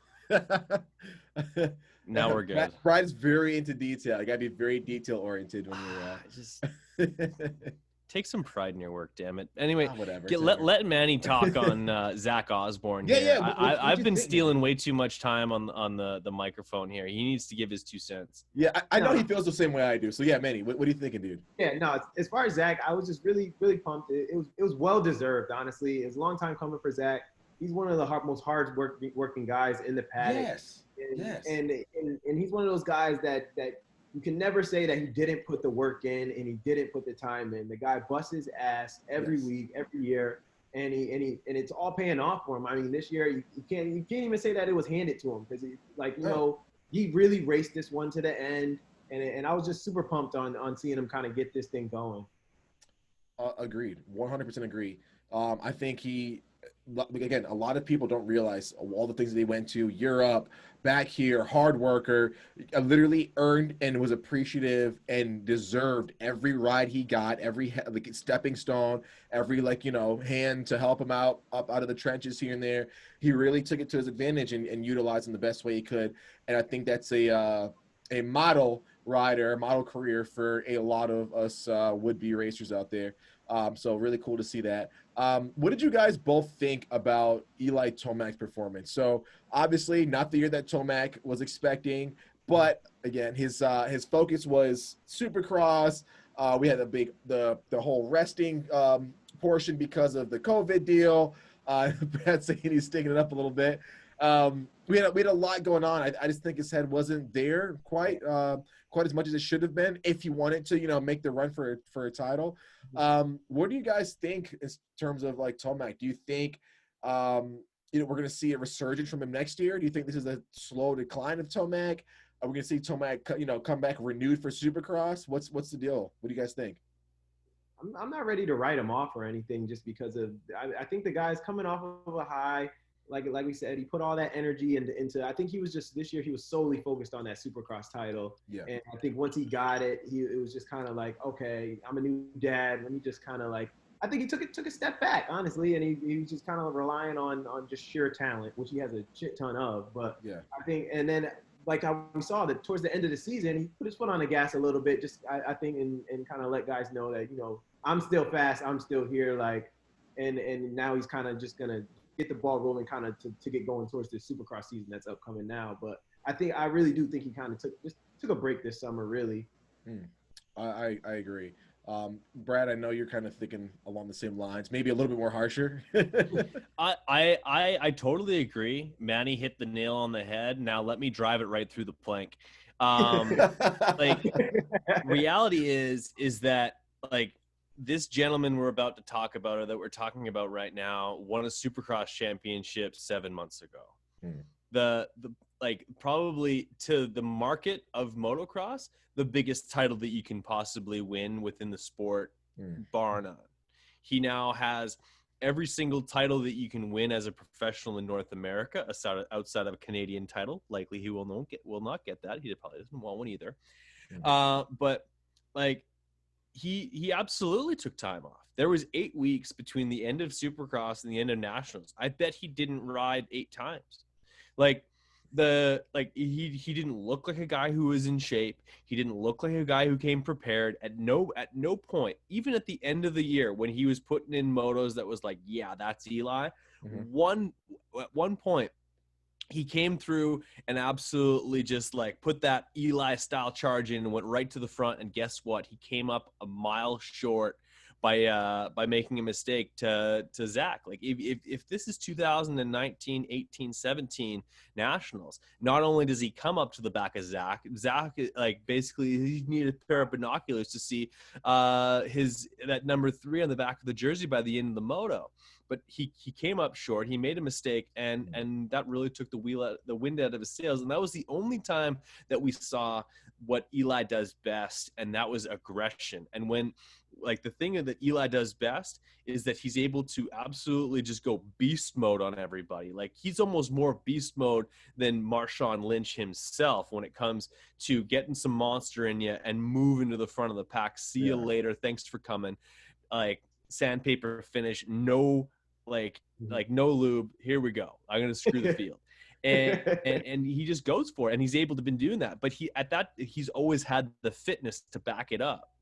Now we're good. Brian's very into detail. You gotta be very detail oriented when you're just take some pride in your work, damn it. Anyway, whatever. let Manny talk on Zach Osborne. Yeah, here. yeah. I've been stealing way too much time on the microphone here. He needs to give his 2 cents. Yeah, I know he feels the same way I do. So yeah, Manny, what are you thinking, dude? Yeah, no. As far as Zach, I was just really, really pumped. It was well deserved, honestly. It's a long time coming for Zach. He's one of the most hard working guys in the paddock. Yes. And he's one of those guys that you can never say that he didn't put the work in and he didn't put the time in. The guy busts his ass every week, every year, and it's all paying off for him. I mean, this year you can't even say that it was handed to him, because he really raced this one to the end, and I was just super pumped on seeing him kind of get this thing going. Agreed, 100% agree. I think again, a lot of people don't realize all the things that they went to Europe, back here, hard worker, literally earned and was appreciative and deserved every ride he got, every stepping stone, every hand to help him up out of the trenches here and there. He really took it to his advantage and utilized him the best way he could. And I think that's a model rider, model career for a lot of us would-be racers out there. So really cool to see that. What did you guys both think about Eli Tomac's performance? So obviously not the year that Tomac was expecting, but again, his focus was Supercross. We had the whole resting portion because of the COVID deal. Brad saying he's sticking it up a little bit. We had a lot going on. I just think his head wasn't there quite as much as it should have been if he wanted to, make the run for a title. What do you guys think in terms of Tomac? Do you think we're going to see a resurgence from him next year? Do you think this is a slow decline of Tomac? Are we going to see Tomac, come back renewed for Supercross? What's the deal? What do you guys think? I'm not ready to write him off or anything, just because of I think the guy's coming off of a high. Like we said, he put all that energy into. I think he was just this year. He was solely focused on that Supercross title. Yeah. And I think once he got it, it was just kind of like, okay, I'm a new dad. Let me just kind of I think he took a step back, honestly, and he was just kind of relying on just sheer talent, which he has a shit ton of. But yeah, I think, and then how we saw that towards the end of the season, he put his foot on the gas a little bit, just I think, and kind of let guys know that I'm still fast, I'm still here, and now he's kind of just gonna get the ball rolling kind of to get going towards the Supercross season that's upcoming now. But I really do think he kind of took a break this summer, really. I agree. Brad, I know you're kind of thinking along the same lines, maybe a little bit more harsher. I totally agree. Manny hit the nail on the head. Now let me drive it right through the plank. Like, reality is that, like, this gentleman we're about to talk about, or that we're talking about right now, won a Supercross championship 7 months ago. The like, probably to the market of motocross, the biggest title that you can possibly win within the sport, bar none. He now has every single title that you can win as a professional in North America, outside of a Canadian title. Likely he will not get that. He probably doesn't want one either. But like, he absolutely took time off. There was 8 weeks between the end of Supercross and the end of Nationals. I bet he didn't ride 8 times. Like, he didn't look like a guy who was in shape. He didn't look like a guy who came prepared. At no point, even at the end of the year when he was putting in motos that was like, yeah, that's Eli. At one point, he came through and absolutely just like put that Eli style charge in and went right to the front. And guess what? He came up a mile short by making a mistake to Zach. Like, if this is 2019, 18, 17 Nationals, not only does he come up to the back of Zach, like, basically he needed a pair of binoculars to see that number 3 on the back of the jersey by the end of the moto. But he came up short. He made a mistake, and that really took the wind out of his sails. And that was the only time that we saw what Eli does best, and that was aggression. And when, like, the thing that Eli does best is that he's able to absolutely just go beast mode on everybody. Like, he's almost more beast mode than Marshawn Lynch himself when it comes to getting some monster in you and moving to the front of the pack. See you later. Thanks for coming. Like, sandpaper finish, no no lube. Here we go. I'm gonna screw the field, and he just goes for it, and he's able to been doing that. But he's always had the fitness to back it up.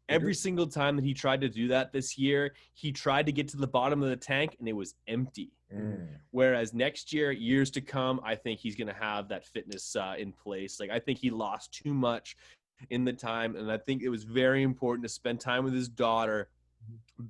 Every single time that he tried to do that this year, he tried to get to the bottom of the tank, and it was empty. Whereas next year, years to come, I think he's gonna have that fitness in place. Like, I think he lost too much in the time, and I think it was very important to spend time with his daughter.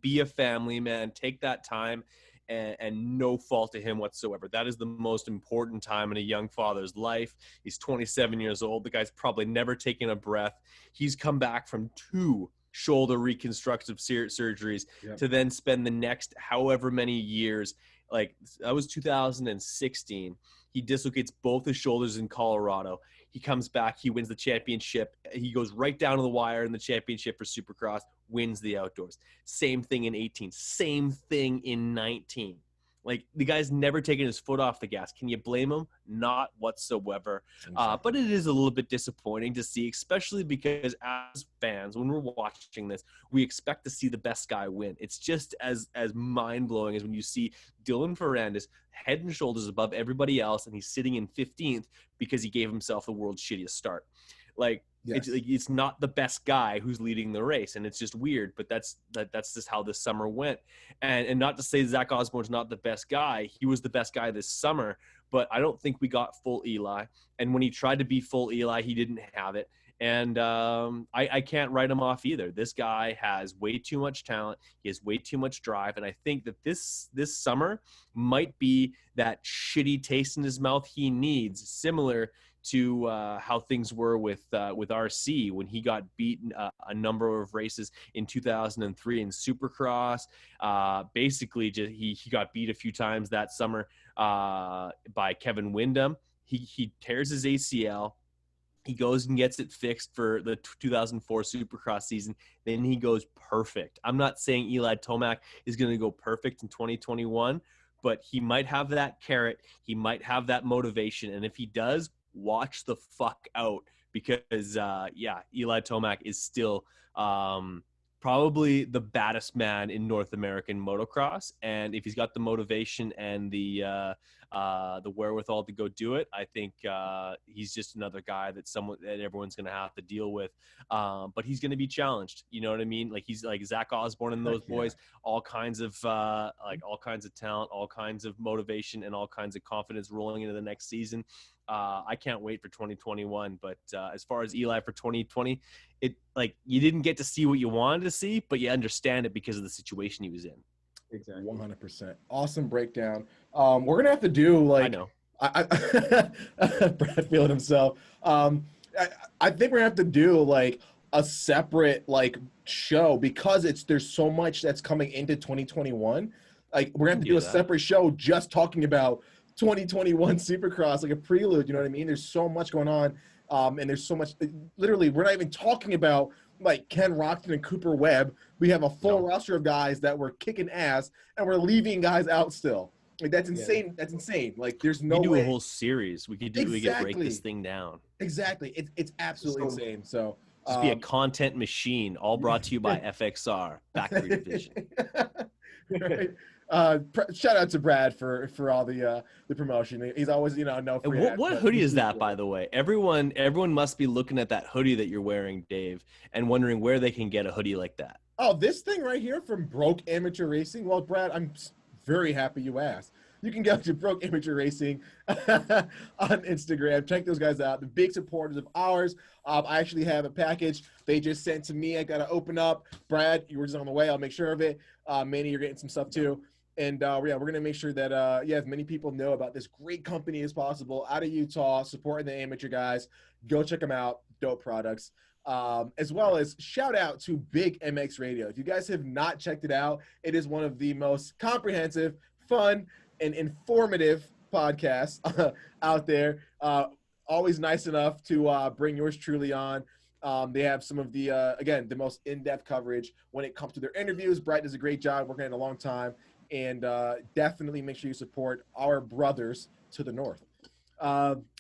Be a family man, take that time, and no fault to him whatsoever. That is the most important time in a young father's life. He's 27 years old. The guy's probably never taken a breath. He's come back from 2 shoulder reconstructive surgeries to then spend the next however many years. Like, that was 2016. He dislocates both his shoulders in Colorado. He comes back. He wins the championship. He goes right down to the wire in the championship for Supercross, wins the outdoors. Same thing in 18. Same thing in 19. Like, the guy's never taken his foot off the gas. Can you blame him? Not whatsoever. But it is a little bit disappointing to see, especially because as fans, when we're watching this, we expect to see the best guy win. It's just as mind-blowing as when you see Dylan Ferrandis head and shoulders above everybody else, and he's sitting in 15th because he gave himself the world's shittiest start. Like, it's not the best guy who's leading the race, and it's just weird. But that's just how this summer went. And not to say Zach Osborne's not the best guy. He was the best guy this summer, but I don't think we got full Eli. And when he tried to be full Eli, he didn't have it. And I can't write him off either. This guy has way too much talent. He has way too much drive. And I think that this summer might be that shitty taste in his mouth he needs, similar to how things were with RC when he got beaten a number of races in 2003 in Supercross. Basically, just he got beat a few times that summer by Kevin Windham. He tears his ACL. He goes and gets it fixed for the 2004 Supercross season. Then he goes perfect. I'm not saying Eli Tomac is going to go perfect in 2021, but he might have that carrot. He might have that motivation. And if he does, watch the fuck out, because Eli Tomac is still probably the baddest man in North American motocross. And if he's got the motivation and the the wherewithal to go do it. I think he's just another guy that everyone's going to have to deal with. But he's going to be challenged. You know what I mean? Like he's like Zach Osborne and those boys, all kinds of talent, all kinds of motivation, and all kinds of confidence rolling into the next season. I can't wait for 2021. But as far as Eli for 2020, you didn't get to see what you wanted to see, but you understand it because of the situation he was in. Exactly. 100%. Awesome breakdown. We're gonna have to do I know. Brad feeling himself. I think we're gonna have to do like a separate like show because there's so much that's coming into 2021. Like we're gonna have to do a separate show just talking about 2021 Supercross, like a prelude. You know what I mean? There's so much going on, and there's so much. Literally, we're not even talking about like Ken Roxton and Cooper Webb. We have a full roster of guys that were kicking ass, and we're leaving guys out still. Like that's insane. Yeah. That's insane. Like there's no way. We do a whole series. We could break this thing down. Exactly. It's absolutely insane. So just be a content machine, all brought to you by FXR Factory Division. Right. Shout out to Brad for all the promotion. He's always no free. What hoodie is that, by the way? Everyone must be looking at that hoodie that you're wearing, Dave, and wondering where they can get a hoodie like that. Oh, this thing right here from Broke Amateur Racing. Well, Brad, I'm very happy you asked. You can go to Broke Amateur Racing on Instagram. Check those guys out. The big supporters of ours. I actually have a package they just sent to me. I got to open up. Brad, you were just on the way. I'll make sure of it. Manny, you're getting some stuff too. And we're going to make sure that, as many people know about this great company as possible out of Utah, supporting the amateur guys. Go check them out. Dope products. As well as shout out to Big MX Radio. If you guys have not checked it out, it is one of the most comprehensive, fun, and informative podcasts out there. Always nice enough to bring yours truly on. They have some of the, again, the most in-depth coverage when it comes to their interviews. Brett does a great job working in a long time. And definitely make sure you support our brothers to the north.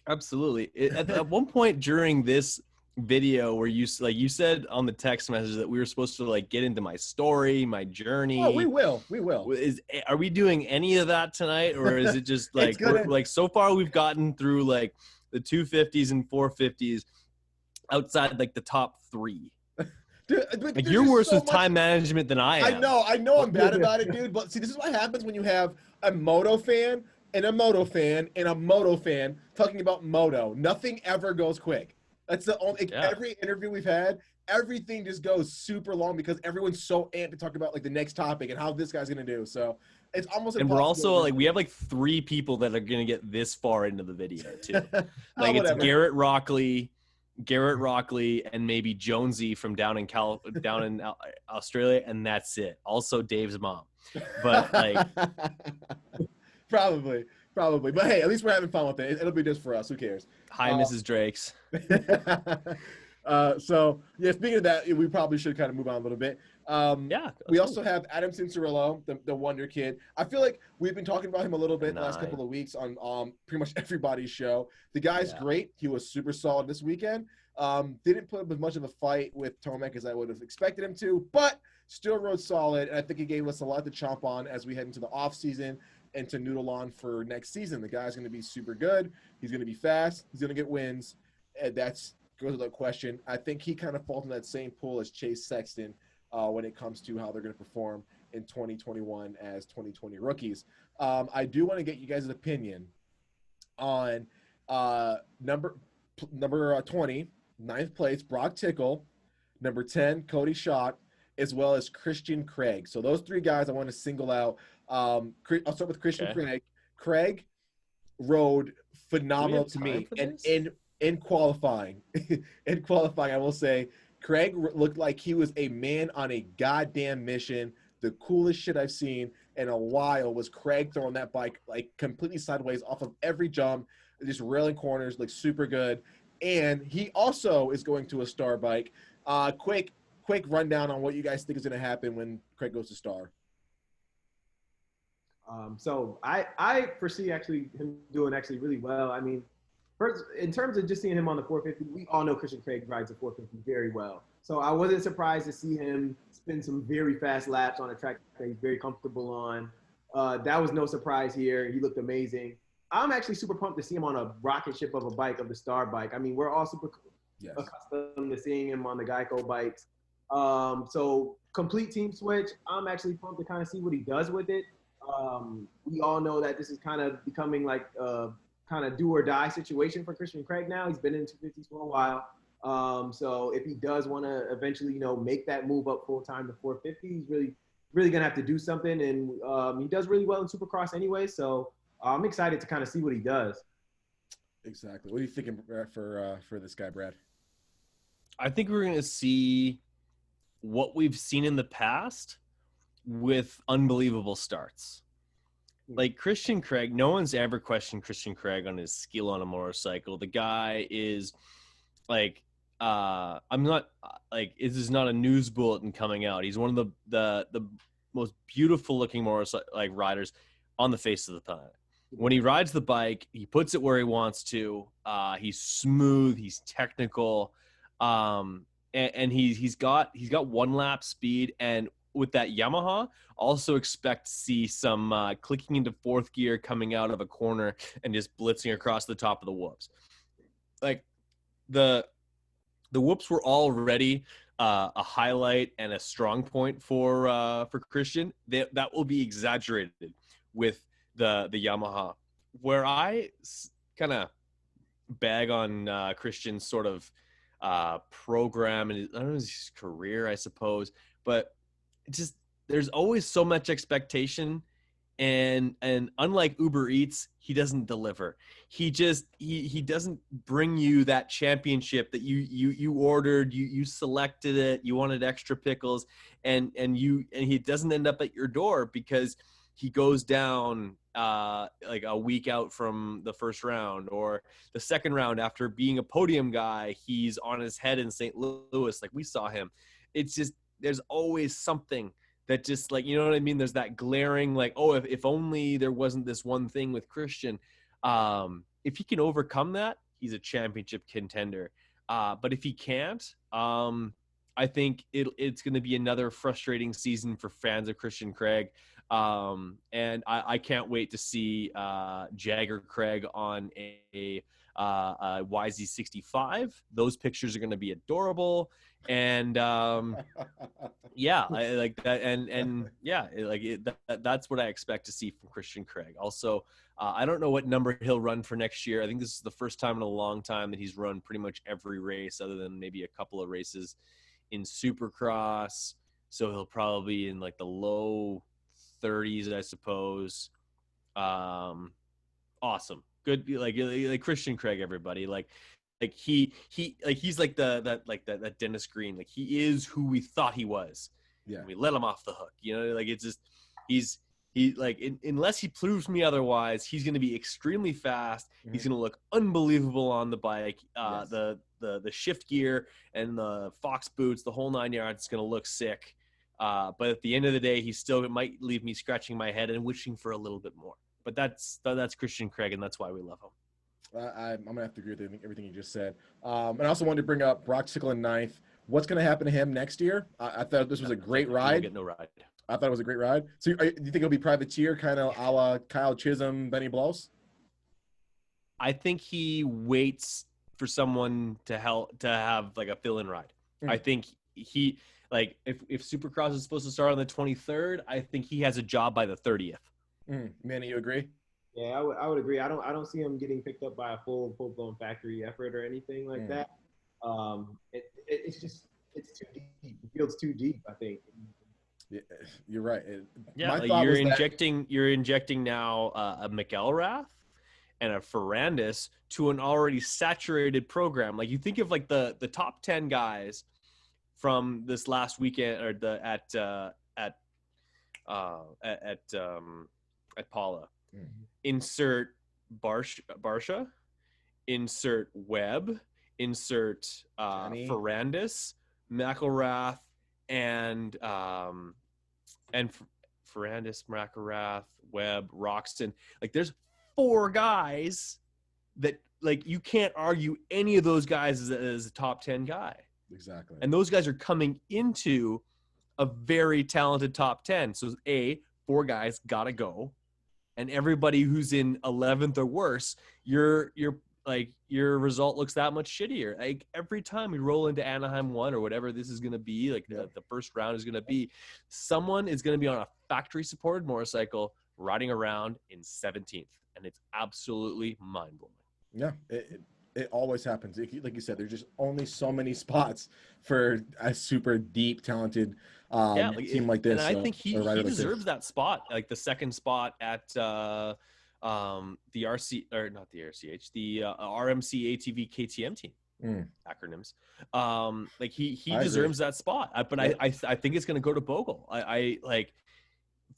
Absolutely. At one point during this video where you said on the text message that we were supposed to like get into my story, my journey. Oh, we will. Are we doing any of that tonight, or is it just like so far we've gotten through like the 250s and 450s outside like the top 3? Dude, like you're worse with time management than I am. I know I'm bad about it, dude. But see, this is what happens when you have a moto fan and a moto fan and a moto fan talking about moto. Nothing ever goes quick. That's the only every interview we've had, everything just goes super long because everyone's so amped to talk about like the next topic and how this guy's gonna do. So it's almost and we're also like we have like 3 people that are gonna get this far into the video too. Like it's Garrett Rockley, and maybe Jonesy from down in Australia, and that's it. Also Dave's mom, but like probably. But hey, at least we're having fun with it. It'll be just for us. Who cares? Hi, Mrs. Drakes. So yeah, speaking of that, we probably should kind of move on a little bit. We also have Adam Cincerillo, the Wonder Kid. I feel like we've been talking about him a little bit the last couple of weeks on pretty much everybody's show. The guy's great. He was super solid this weekend. Didn't put up as much of a fight with Tomac as I would have expected him to, but still rode solid. And I think he gave us a lot to chomp on as we head into the off season and to noodle on for next season. The guy's going to be super good. He's going to be fast. He's going to get wins. And that's goes without question. I think he kind of falls in that same pool as Chase Sexton when it comes to how they're going to perform in 2021 as 2020 rookies. I do want to get you guys' opinion on number 20, 9th place, Brock Tickle, number 10, Cody Schott, as well as Christian Craig. So those 3 guys I want to single out. I'll start with Christian Craig. Craig rode phenomenal to me, and in qualifying, I will say Craig looked like he was a man on a goddamn mission. The coolest shit I've seen in a while was Craig throwing that bike like completely sideways off of every jump, just railing corners, like super good. And he also is going to a Star bike. Quick rundown on what you guys think is going to happen when Craig goes to Star. So I foresee actually him doing actually really well. I mean, first, in terms of just seeing him on the 450, we all know Christian Craig rides the 450 very well. So I wasn't surprised to see him spin some very fast laps on a track that he's very comfortable on. That was no surprise here. He looked amazing. I'm actually super pumped to see him on a rocket ship of a bike, of the Star bike. I mean, we're all super accustomed to seeing him on the Geico bikes. So complete team switch. I'm actually pumped to kind of see what he does with it. We all know that this is kind of becoming like a kind of do or die situation for Christian Craig now. He's been in 250s for a while. So if he does want to eventually, make that move up full time to 450, he's really going to have to do something. And he does really well in Supercross anyway. So I'm excited to kind of see what he does. Exactly. What are you thinking for this guy, Brad? I think we're going to see what we've seen in the past with unbelievable starts. Like Christian Craig, no one's ever questioned Christian Craig on his skill on a motorcycle. The guy is like, I'm not like, this is not a news bulletin coming out. He's one of the most beautiful looking motorcycle riders on the face of the planet. When he rides the bike, he puts it where he wants to. He's smooth. He's technical. And he's got one lap speed. And with that Yamaha, also expect to see some clicking into fourth gear coming out of a corner and just blitzing across the top of the whoops. Like the whoops were already a highlight and a strong point for Christian. That will be exaggerated with the Yamaha. Where I kind of bag on Christian's sort of program and I don't know, his career, I suppose, but it's just there's always so much expectation, and unlike Uber Eats, he doesn't deliver. He doesn't bring you that championship that you ordered, you selected it, you wanted extra pickles, and he doesn't end up at your door because he goes down like a week out from the first round or the second round after being a podium guy. He's on his head in St. Louis, like we saw him. It's just there's always something that just like, you know what I mean? There's that glaring like, oh, if only there wasn't this one thing with Christian. If he can overcome that, he's a championship contender. But if he can't, I think it's going to be another frustrating season for fans of Christian Craig. And I can't wait to see Jagger Craig on a YZ65. Those pictures are going to be adorable. And yeah, I like that. And yeah, that's what I expect to see from Christian Craig. Also, I don't know what number he'll run for next year. I think this is the first time in a long time that he's run pretty much every race other than maybe a couple of races in Supercross. So he'll probably be in like the low 30s, I suppose. Awesome. Good. Like Christian Craig, everybody. He's like that Dennis Green. Like he is who we thought he was. Yeah. And we let him off the hook. You know, like it's just unless he proves me otherwise, he's going to be extremely fast. Mm-hmm. He's going to look unbelievable on the bike. Yes. The shift gear and the Fox boots, the whole 9 yards, is going to look sick. But at the end of the day, it might leave me scratching my head and wishing for a little bit more. But that's Christian Craig, and that's why we love him. I'm going to have to agree with everything you just said. And I also wanted to bring up Brock Sickle in ninth. What's going to happen to him next year? I thought this was a great ride. Get no ride. I thought it was a great ride. So do you think it'll be privateer, kind of a la Kyle Chisholm, Benny Blows? I think he waits for someone to have like a fill-in ride. I think he like if Supercross is supposed to start on the 23rd, I think he has a job by the 30th. Manny, you agree? Yeah, I would agree. I don't see him getting picked up by a full-blown factory effort or anything like that. It's too deep. The field's too deep, I think. Yeah, you're right. You're injecting now a McElrath and a Ferrandis to an already saturated program. Like you think of like the top 10 guys from this last weekend or at Paula. Mm-hmm. Insert Barsha, insert Webb, insert Ferrandis, McElrath, and Ferrandis, McElrath, Webb, Roxton. Like there's 4 guys that like you can't argue any of those guys as a top 10 guy. Exactly. And those guys are coming into a very talented top 10. So 4 guys gotta go. and everybody who's in 11th or worse, your result looks that much shittier. Like every time we roll into Anaheim 1 or whatever this is going to be, like the first round is going to be, someone is going to be on a factory supported motorcycle riding around in 17th, and it's absolutely mind blowing. Yeah, it always happens. Like you said, there's just only so many spots for a super deep, talented team like this. And I think he deserves that that spot, like the second spot at the RC, or not the RCH, the RMC ATV KTM team. Acronyms. Like he deserves that spot. But I think it's going to go to Bogle. I like.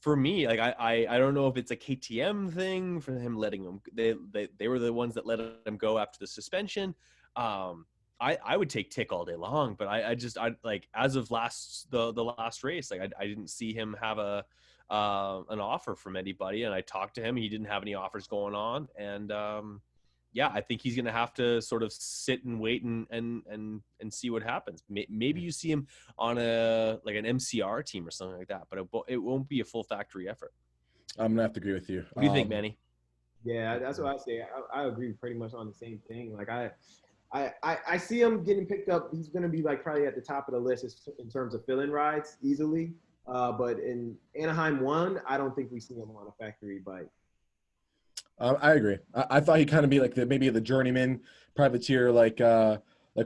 For me, like I don't know if it's a KTM thing for him letting him. They were the ones that let him go after the suspension. I would take Tick all day long, but I like as of the last race, like I didn't see him have an offer from anybody, and I talked to him. He didn't have any offers going on, and yeah, I think he's going to have to sort of sit and wait and see what happens. Maybe you see him on an MCR team or something like that, but it won't be a full factory effort. I'm going to have to agree with you. What do you think, Manny? Yeah, that's what I say. I agree pretty much on the same thing. Like I see him getting picked up. He's going to be like probably at the top of the list in terms of fill-in rides easily. But in Anaheim 1, I don't think we see him on a factory bike. I agree. I thought he'd kind of be like maybe the journeyman privateer, like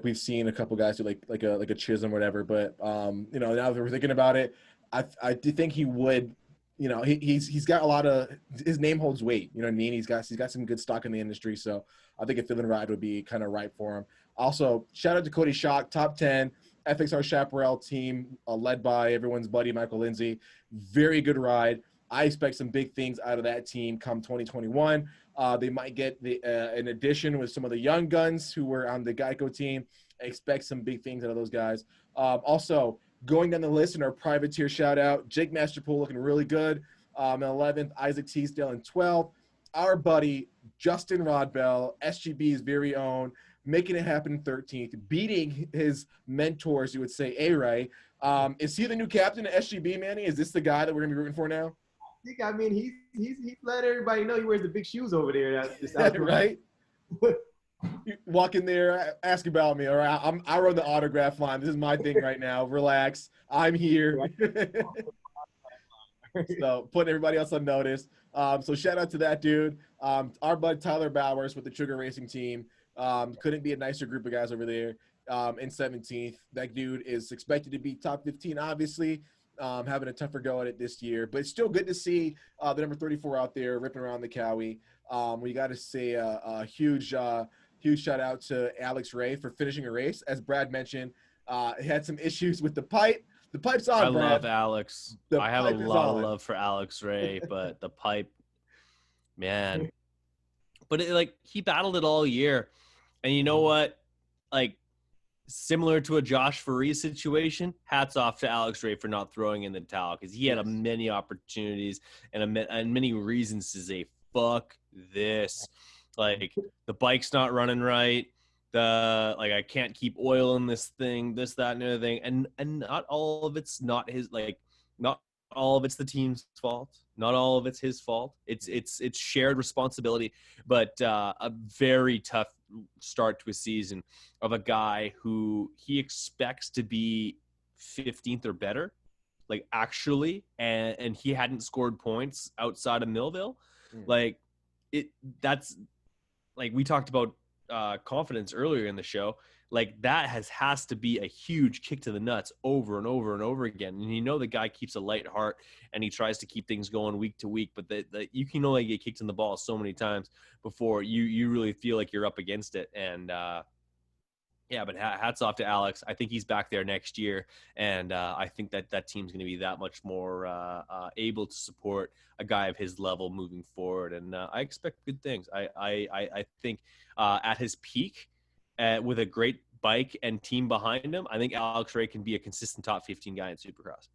we've seen a couple guys do, like a Chisholm or whatever. But you know, now that we're thinking about it, I do think he would. You know, he's got a lot of, his name holds weight. You know what I mean? He's got some good stock in the industry. So I think a fill-in ride would be kind of right for him. Also, shout out to Cody Schock, top 10 FXR Chaparral team, led by everyone's buddy Michael Lindsay. Very good ride. I expect some big things out of that team come 2021. They might get an addition with some of the young guns who were on the Geico team. I expect some big things out of those guys. Also, going down the list in our privateer shout out, Jake Masterpool looking really good. In 11th, Isaac Teasdale in 12th. Our buddy Justin Rodbell, SGB's very own, making it happen in 13th, beating his mentors, you would say, A-Ray. Is he the new captain of SGB, Manny? Is this the guy that we're going to be rooting for now? I mean, he's let everybody know he wears the big shoes over there. Right? You walk in there, ask about me. All right, I run the autograph line. This is my thing right now. Relax. I'm here. So putting everybody else on notice. So shout out to that dude. Our bud Tyler Bowers with the Trigger Racing team. Couldn't be a nicer group of guys over there. In 17th. That dude is expected to be top 15, obviously. Having a tougher go at it this year, but it's still good to see the number 34 out there ripping around the Cowie. We got to say a huge shout out to Alex Ray for finishing a race. As Brad mentioned, he had some issues with the pipe. The pipe's on, Brad. I love Alex. I have a lot of love for Alex Ray, but the pipe, man. But he battled it all year, and you know what? Like, similar to a Josh Faree situation, hats off to Alex Ray for not throwing in the towel, because he had many opportunities and many reasons to say, fuck this. Like, the bike's not running right. I can't keep oil in this thing, this, that, and the other thing. And not all of it's not all of it's the team's fault. Not all of it's his fault. It's shared responsibility, but a very tough start to a season of a guy who he expects to be 15th or better, like actually, and he hadn't scored points outside of Millville. That's like, we talked about confidence earlier in the show. Like, that has to be a huge kick to the nuts over and over and over again. And you know, the guy keeps a light heart and he tries to keep things going week to week, but you can only get kicked in the ball so many times before you really feel like you're up against it. And yeah, but hats off to Alex. I think he's back there next year, and I think that team's going to be that much more able to support a guy of his level moving forward. And I expect good things. I think at his peak, with a great bike and team behind him, I think Alex Ray can be a consistent top 15 guy in Supercross.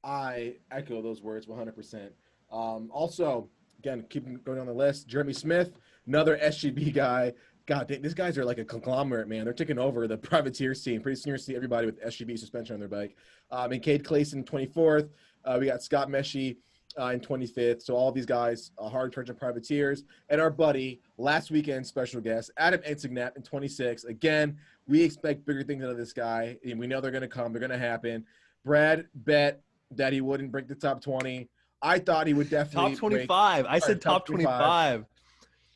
I echo those words 100%. Also, again, keeping going on the list, Jeremy Smith, another SGB guy. God, these guys are like a conglomerate, man. They're taking over the privateer scene. Pretty soon you see everybody with SGB suspension on their bike. And Cade Clayson, 24th. We got Scott Meshi in 25th. So all these guys, hard charging privateers, and our buddy, last weekend special guest, Adam Ensignap in 26. Again, we expect bigger things out of this guy, and we know they're going to come. They're going to happen. Brad bet that he wouldn't break the top 20. I thought he would definitely top 25. I said top 25.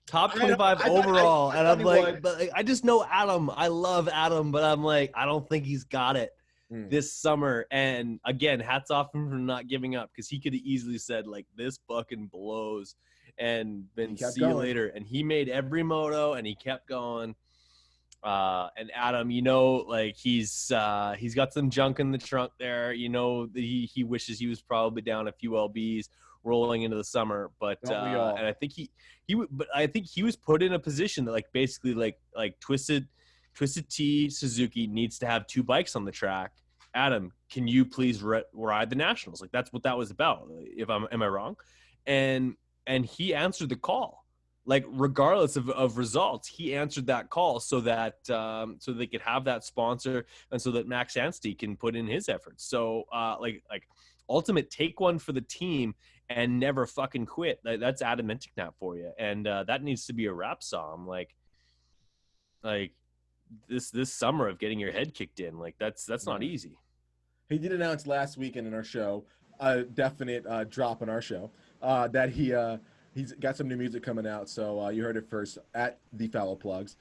Top 25 overall. And I'm like, but I just know Adam. I love Adam, but I'm like, I don't think he's got it this summer. And again, hats off him for not giving up, because he could have easily said, like, this fucking blows and been see you later. And he made every moto and he kept going. And Adam, you know, like he's got some junk in the trunk there. You know, he wishes he was probably down a few LBs rolling into the summer, but and I think I think he was put in a position that, like, basically like Twisted T Suzuki needs to have 2 bikes on the track. Adam, can you please ride the nationals? Like, that's what that was about. Am I wrong? And he answered the call. Like, regardless of results, he answered that call so that so they could have that sponsor, and so that Max Anstey can put in his efforts. So like ultimate take one for the team and never fucking quit. That's Adam Ensignap for you, and that needs to be a rap song. Like this summer of getting your head kicked in, like that's not easy. He did announce last weekend in our show, a definite drop in our show, that he's got some new music coming out. So you heard it first at the Fallow Plugs.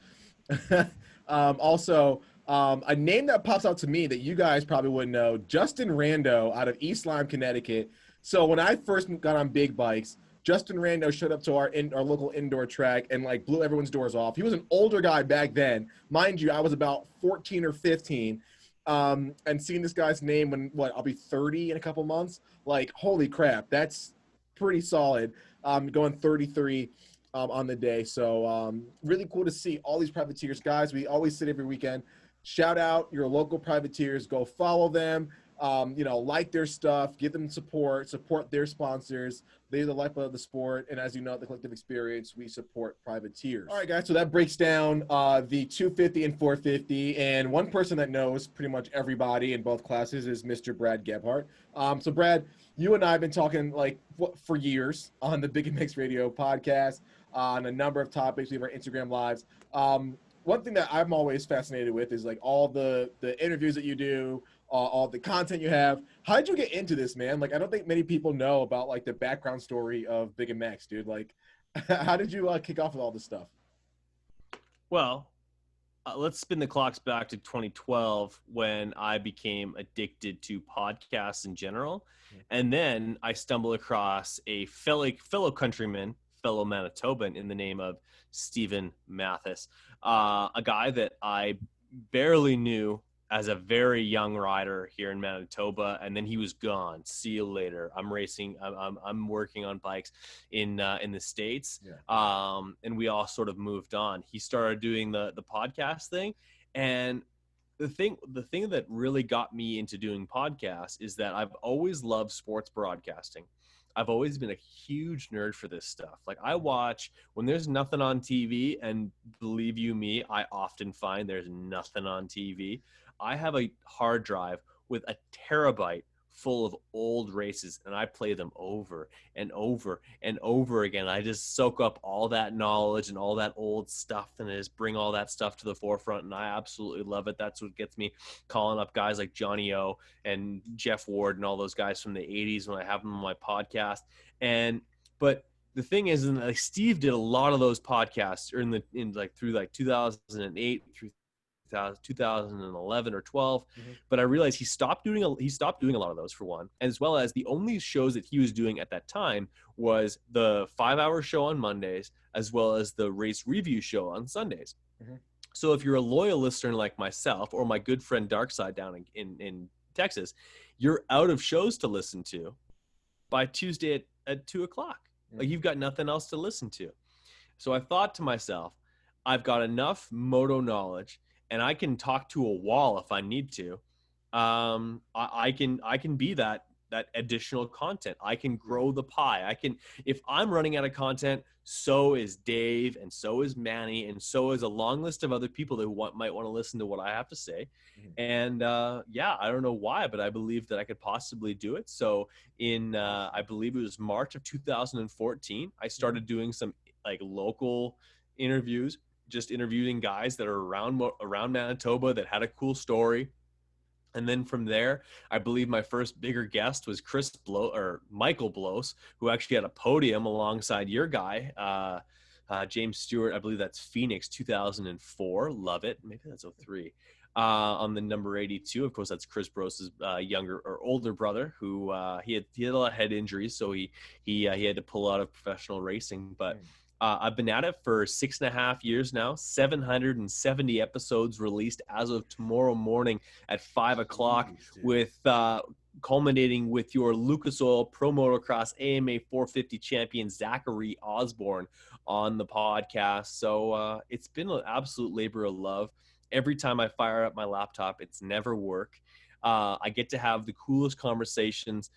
Also, a name that pops out to me that you guys probably wouldn't know, Justin Rando out of East Lyme, Connecticut. So when I first got on big bikes, Justin Rando showed up to our local indoor track and, like, blew everyone's doors off. He was an older guy back then. Mind you, I was about 14 or 15. And seeing this guy's name when, I'll be 30 in a couple months, like, holy crap, that's pretty solid. Going 33 on the day. So really cool to see all these privateers. Guys, we always sit every weekend. Shout out your local privateers. Go follow them. Like their stuff, give them support their sponsors. They're the lifeblood of the sport. And as you know, at the Collective Experience, we support privateers. All right, guys, so that breaks down the 250 and 450. And one person that knows pretty much everybody in both classes is Mr. Brad Gebhardt. So Brad, you and I have been talking for years on the Big and Mix Radio podcast on a number of topics. We have our Instagram lives. One thing that I'm always fascinated with is, like, all the interviews that you do, all the content you have. How did you get into this, man? Like, I don't think many people know about, like, the background story of Big and Max, dude. Like, how did you kick off with all this stuff? Well, let's spin the clocks back to 2012 when I became addicted to podcasts in general. And then I stumbled across a fellow countryman, fellow Manitoban in the name of Stephen Mathis, a guy that I barely knew as a very young rider here in Manitoba, and then he was gone. See you later. I'm racing. I'm working on bikes in the States, and we all sort of moved on. He started doing the podcast thing, and the thing that really got me into doing podcasts is that I've always loved sports broadcasting. I've always been a huge nerd for this stuff. Like, I watch when there's nothing on TV, and believe you me, I often find there's nothing on TV. I have a hard drive with a terabyte full of old races, and I play them over and over and over again. I just soak up all that knowledge and all that old stuff, and I just bring all that stuff to the forefront, and I absolutely love it. That's what gets me calling up guys like Johnny O and Jeff Ward and all those guys from the 80s when I have them on my podcast. But the thing is, like, Steve did a lot of those podcasts through 2008 through 2011 or 12, but I realized he stopped doing a lot of those, for one, as well as the only shows that he was doing at that time was the 5-hour show on Mondays as well as the race review show on Sundays. So if you're a loyal listener like myself or my good friend Darkside down in Texas, you're out of shows to listen to by Tuesday at 2:00. Like, you've got nothing else to listen to. So I thought to myself, I've got enough moto knowledge, and I can talk to a wall if I need to. I can be that that additional content. I can grow the pie. If I'm running out of content, so is Dave, and so is Manny, and so is a long list of other people that might want to listen to what I have to say. And yeah, I don't know why, but I believe that I could possibly do it. So in I believe it was March of 2014, I started doing some like local interviews, just interviewing guys that are around Manitoba that had a cool story. And then from there, I believe my first bigger guest was Michael Bloss, who actually had a podium alongside your guy, James Stewart. I believe that's Phoenix 2004. Love it. Maybe that's 03. On the number 82, of course, that's Chris Brose's younger or older brother, who he had a lot of head injuries, so he had to pull out of professional racing. But I've been at it for 6.5 years now, 770 episodes released as of tomorrow morning at 5 o'clock, with culminating with your Lucas Oil Pro Motocross AMA 450 champion Zachary Osborne on the podcast. So it's been an absolute labor of love. Every time I fire up my laptop, it's never work. I get to have the coolest conversations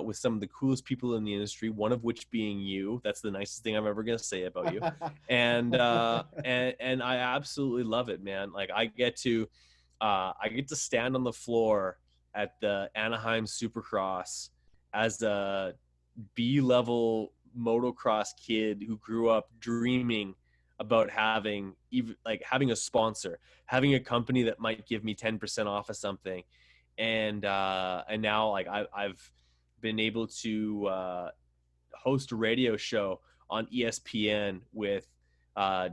with some of the coolest people in the industry, one of which being you. That's the nicest thing I'm ever going to say about you. And I absolutely love it, man. Like I get to stand on the floor at the Anaheim Supercross as a B-level motocross kid who grew up dreaming about having a sponsor, having a company that might give me 10% off of something. And now like I've been able to host a radio show on ESPN with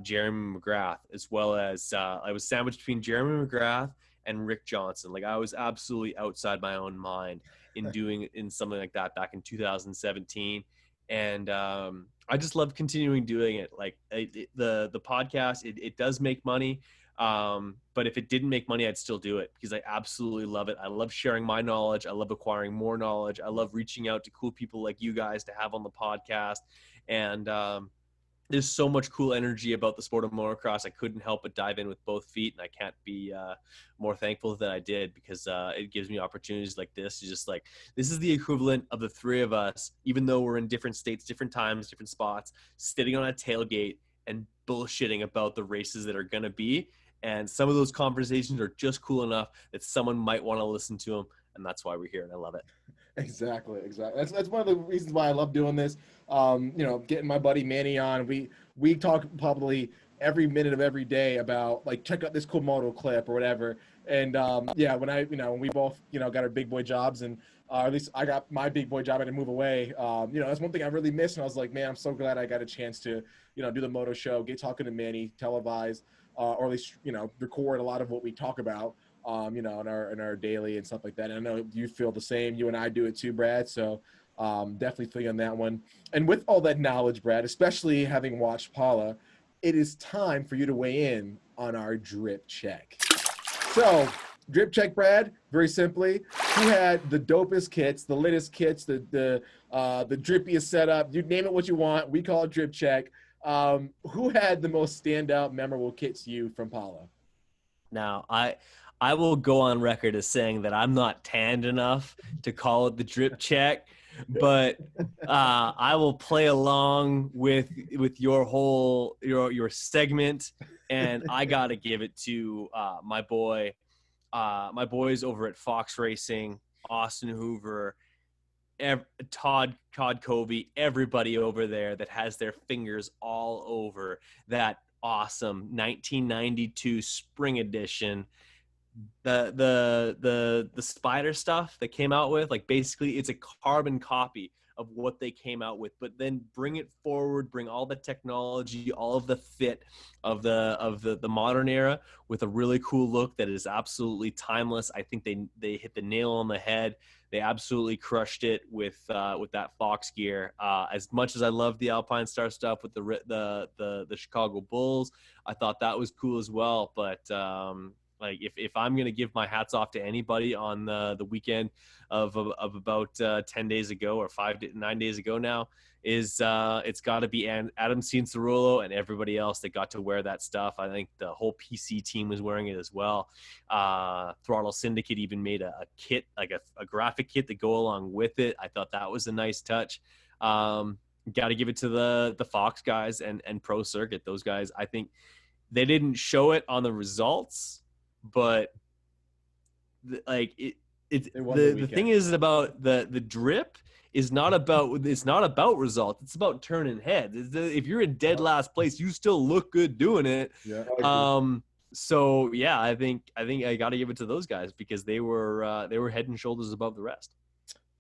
Jeremy McGrath, as well as I was sandwiched between Jeremy McGrath and Rick Johnson. Like I was absolutely outside my own mind in something like that back in 2017. And I just love continuing doing it. Like the podcast, it does make money. But if it didn't make money, I'd still do it because I absolutely love it. I love sharing my knowledge. I love acquiring more knowledge. I love reaching out to cool people like you guys to have on the podcast. And there's so much cool energy about the sport of motocross. I couldn't help but dive in with both feet, and I can't be more thankful that I did, because it gives me opportunities like this. Just like, this is the equivalent of the three of us, even though we're in different states, different times, different spots, sitting on a tailgate and bullshitting about the races that are going to be. And some of those conversations are just cool enough that someone might want to listen to them. And that's why we're here, and I love it. Exactly. That's one of the reasons why I love doing this. Getting my buddy Manny on. We talk probably every minute of every day about, like, check out this cool moto clip or whatever. And when we both got our big boy jobs, and at least I got my big boy job, I had to move away. That's one thing I really missed, and I was like, man, I'm so glad I got a chance to do the moto show, get talking to Manny, televise, or at least record a lot of what we talk about. In our daily and stuff like that. And I know you feel the same. You and I do it too, Brad. So definitely feel on that one. And with all that knowledge, Brad, especially having watched Paula, it is time for you to weigh in on our drip check. So drip check, Brad, very simply, who had the dopest kits, the littest kits, the drippiest setup, you name it what you want. We call it drip check. Who had the most standout, memorable kits to you from Paula? Now, I will go on record as saying that I'm not tanned enough to call it the drip check, but I will play along with your segment, and I got to give it to my boys over at Fox Racing, Austin Hoover, Todd Covey, everybody over there that has their fingers all over that awesome 1992 spring edition. The spider stuff that came out with, like, basically it's a carbon copy of what they came out with, but then bring it forward, bring all the technology, all of the fit of the modern era with a really cool look that is absolutely timeless. I think they hit the nail on the head. They absolutely crushed it with that Fox gear. As much as I love the Alpine Star stuff with the Chicago Bulls, I thought that was cool as well. But Like if I'm gonna give my hats off to anybody on the weekend of about 10 days ago or 9 days ago now, is it's got to be Adam Cianciarulo and everybody else that got to wear that stuff. I think the whole PC team was wearing it as well. Throttle Syndicate even made a kit, like a graphic kit to go along with it. I thought that was a nice touch. Got to give it to the Fox guys and Pro Circuit. Those guys, I think they didn't show it on the results, but the thing is about the drip is not about results. It's about turning heads. If you're in dead last place, you still look good doing it. Yeah. So yeah, I think I got to give it to those guys because they were head and shoulders above the rest.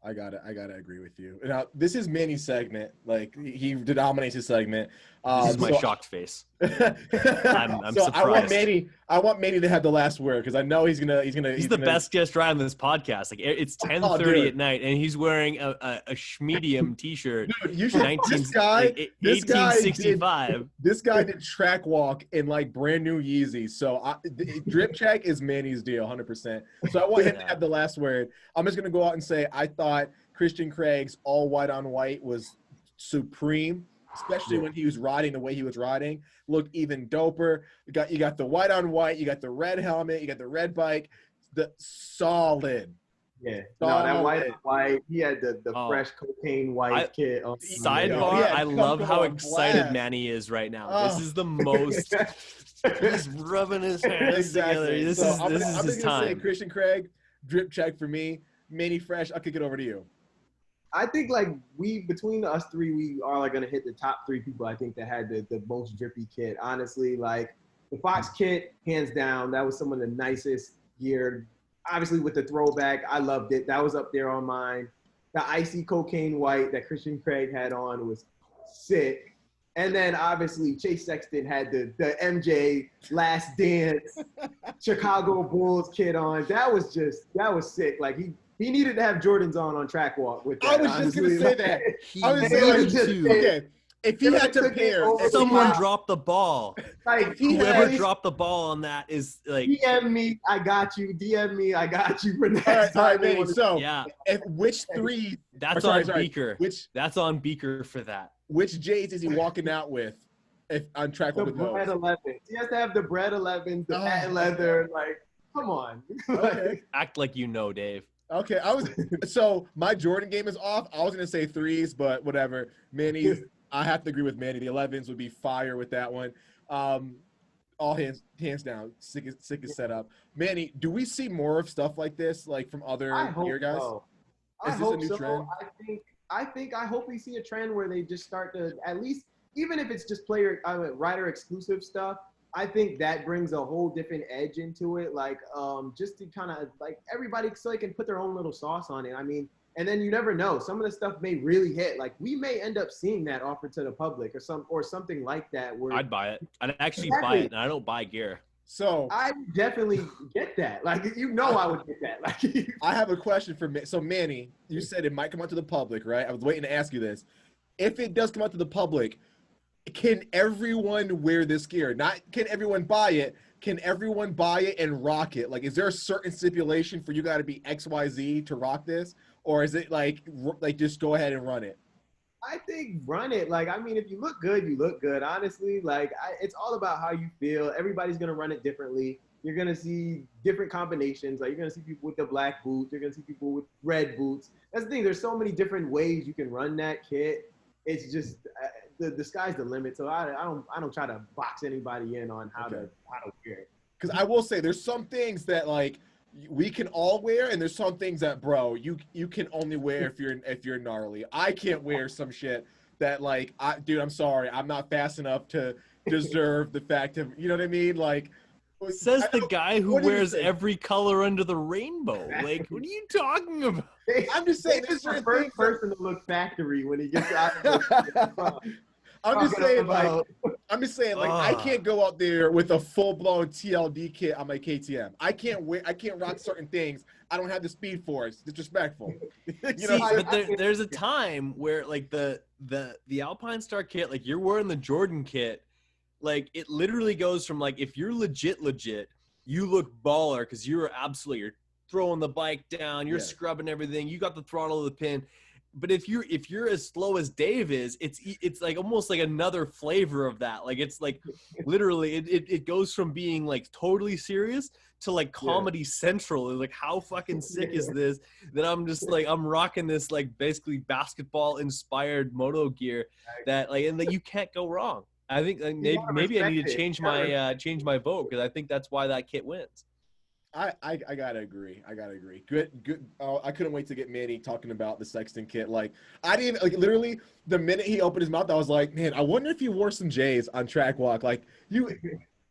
I gotta agree with you. Now this is Manny's segment. Like he dominates his segment. This is my shocked face. I'm so surprised. I want Manny to have the last word because I know he's gonna. He's the best guest driver on this podcast. Like it's 10:30 at night, and he's wearing a Schmedium T-shirt. Dude, you should. This guy 1865. This guy did track walk in like brand new Yeezys. So drip check is Manny's deal, 100%. So I want him to have the last word. I'm just gonna go out and say I thought Christian Craig's all white on white was supreme. Especially when he was riding the way he was riding, looked even doper. You got the white on white, you got the red helmet, you got the red bike, the solid. Yeah, no, that white on white. He had the fresh cocaine white kit. Sidebar: I love how excited Manny is right now. This is the most. He's rubbing his hands together. This is his time. Say Christian Craig, drip check for me. Manny Fresh, I'll kick it over to you. I think like between us three, we are like gonna hit the top 3 people I think that had the most drippy kit. Honestly, like the Fox kit, hands down, that was some of the nicest gear. Obviously with the throwback, I loved it. That was up there on mine. The icy cocaine white that Christian Craig had on was sick. And then obviously Chase Sexton had the MJ Last Dance Chicago Bulls kit on. That was sick. Like he needed to have Jordans on track walk with that. I was just going to say that. I was saying, okay, if he had to pair. Someone dropped the ball. Like, whoever dropped the ball on that is like. DM me, I got you. DM me, I got you. For next all right, Manny. So, yeah. Which 3? That's on Beaker. That's on Beaker for that. Which J's is he walking out with on track walk with those? The bread 11. He has to have the bread 11, the patent leather. Like, come on. Okay. Act like you know, Dave. Okay, so my Jordan game is off. I was gonna say 3s, but whatever. Manny's, I have to agree with Manny. The 11s would be fire with that one. All hands down, sickest setup. Manny, do we see more of stuff like this, like from other gear guys? So. Is this a new trend? I hope we see a trend where they just start to at least, even if it's just rider exclusive stuff. I think that brings a whole different edge into it, like just to kind of like everybody so they can put their own little sauce on it. I mean, and then you never know, some of the stuff may really hit. Like we may end up seeing that offered to the public or something like that. Where I'd buy it. I'd actually buy it, and I don't buy gear. So I definitely get that. Like I would get that. Like I have a question for so Manny. You said it might come out to the public, right? I was waiting to ask you this. If it does come out to the public, can everyone wear this gear? Not can everyone buy it. Can everyone buy it and rock it? Like, is there a certain stipulation for you got to be XYZ to rock this? Or is it like just go ahead and run it? I think run it. Like, I mean, if you look good, you look good. Honestly, like it's all about how you feel. Everybody's going to run it differently. You're going to see different combinations. Like, you're going to see people with the black boots. You're going to see people with red boots. That's the thing. There's so many different ways you can run that kit. It's just the sky's the limit. So I don't try to box anybody in on how to wear it. Because I will say there's some things that like we can all wear, and there's some things that, bro, you can only wear if you're gnarly. I can't wear some shit that like dude, I'm sorry, I'm not fast enough to deserve the fact of, you know what I mean? Like, says the guy who wears every color under the rainbow. Like, what are you talking about? I'm just saying, this is the first person to look factory when he gets out. I'm just saying, like, I can't go out there with a full-blown TLD kit on my KTM. I can't rock certain things. I don't have the speed for it. It's disrespectful. But there's a time where, like, the Alpine Star kit, like, you're wearing the Jordan kit, like, it literally goes from, like, if you're legit, you look baller because you're throwing the bike down, you're Yeah. scrubbing everything, you got the throttle of the pin. But if you're as slow as Dave is, it's like almost like another flavor of that. Like it's like literally it goes from being like totally serious to like Comedy Central. Like how fucking sick is this that I'm just like I'm rocking this like basically basketball inspired moto gear that like and that you can't go wrong. I think like, maybe I need to change my vote because I think that's why that kit wins. I gotta agree. Good. I couldn't wait to get Manny talking about the Sexton kit. Like I didn't like literally the minute he opened his mouth, I was like, man, I wonder if he wore some J's on track walk. Like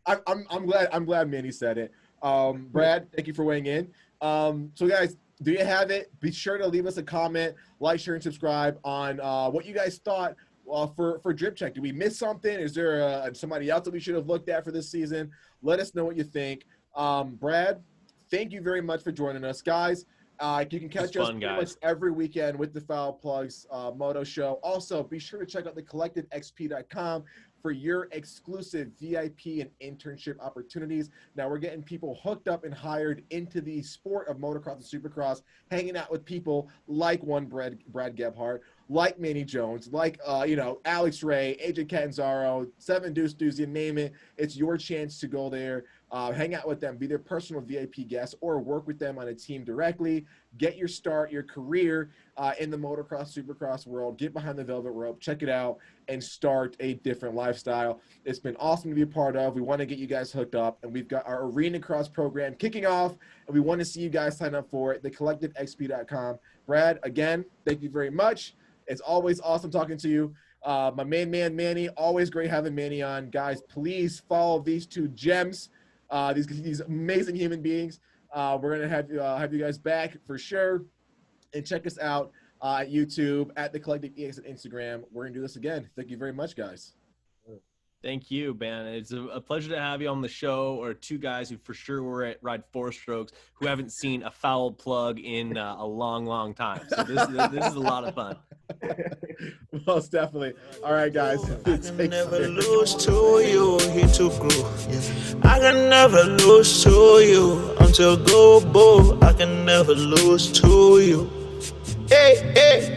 I'm glad Manny said it. Brad, thank you for weighing in. So guys, do you have it? Be sure to leave us a comment, like, share, and subscribe on what you guys thought for Drip Check. Did we miss something? Is there somebody else that we should have looked at for this season? Let us know what you think. Brad, thank you very much for joining us, guys. You can catch us pretty much every weekend with the Foul Plugs Moto Show. Also, be sure to check out thecollectivexp.com for your exclusive VIP and internship opportunities. Now we're getting people hooked up and hired into the sport of motocross and supercross, hanging out with people like Brad Gebhardt, like Manny Jones, like Alex Ray, AJ Catanzaro, Seven Deuce, you name it. It's your chance to go there, hang out with them, be their personal VIP guest, or work with them on a team directly. Get your start, your career in the motocross, supercross world. Get behind the velvet rope, check it out, and start a different lifestyle. It's been awesome to be a part of. We want to get you guys hooked up, and we've got our Arena Cross program kicking off, and we want to see you guys sign up for it. Thecollectivexp.com. Brad, again, thank you very much. It's always awesome talking to you. My main man, Manny, always great having Manny on. Guys, please follow these two gems, these amazing human beings. We're going to have you guys back for sure. And check us out at YouTube, at The Collective EX on Instagram. We're going to do this again. Thank you very much, guys. Thank you, man. It's a pleasure to have you on the show, or two guys who for sure were at Ride 4 Strokes who haven't seen a foul plug in a long, long time. So this is a lot of fun. Most definitely. All right, guys. I can never lose to you. He too grow. I can never lose to you until go bull. I can never lose to you. Hey, hey.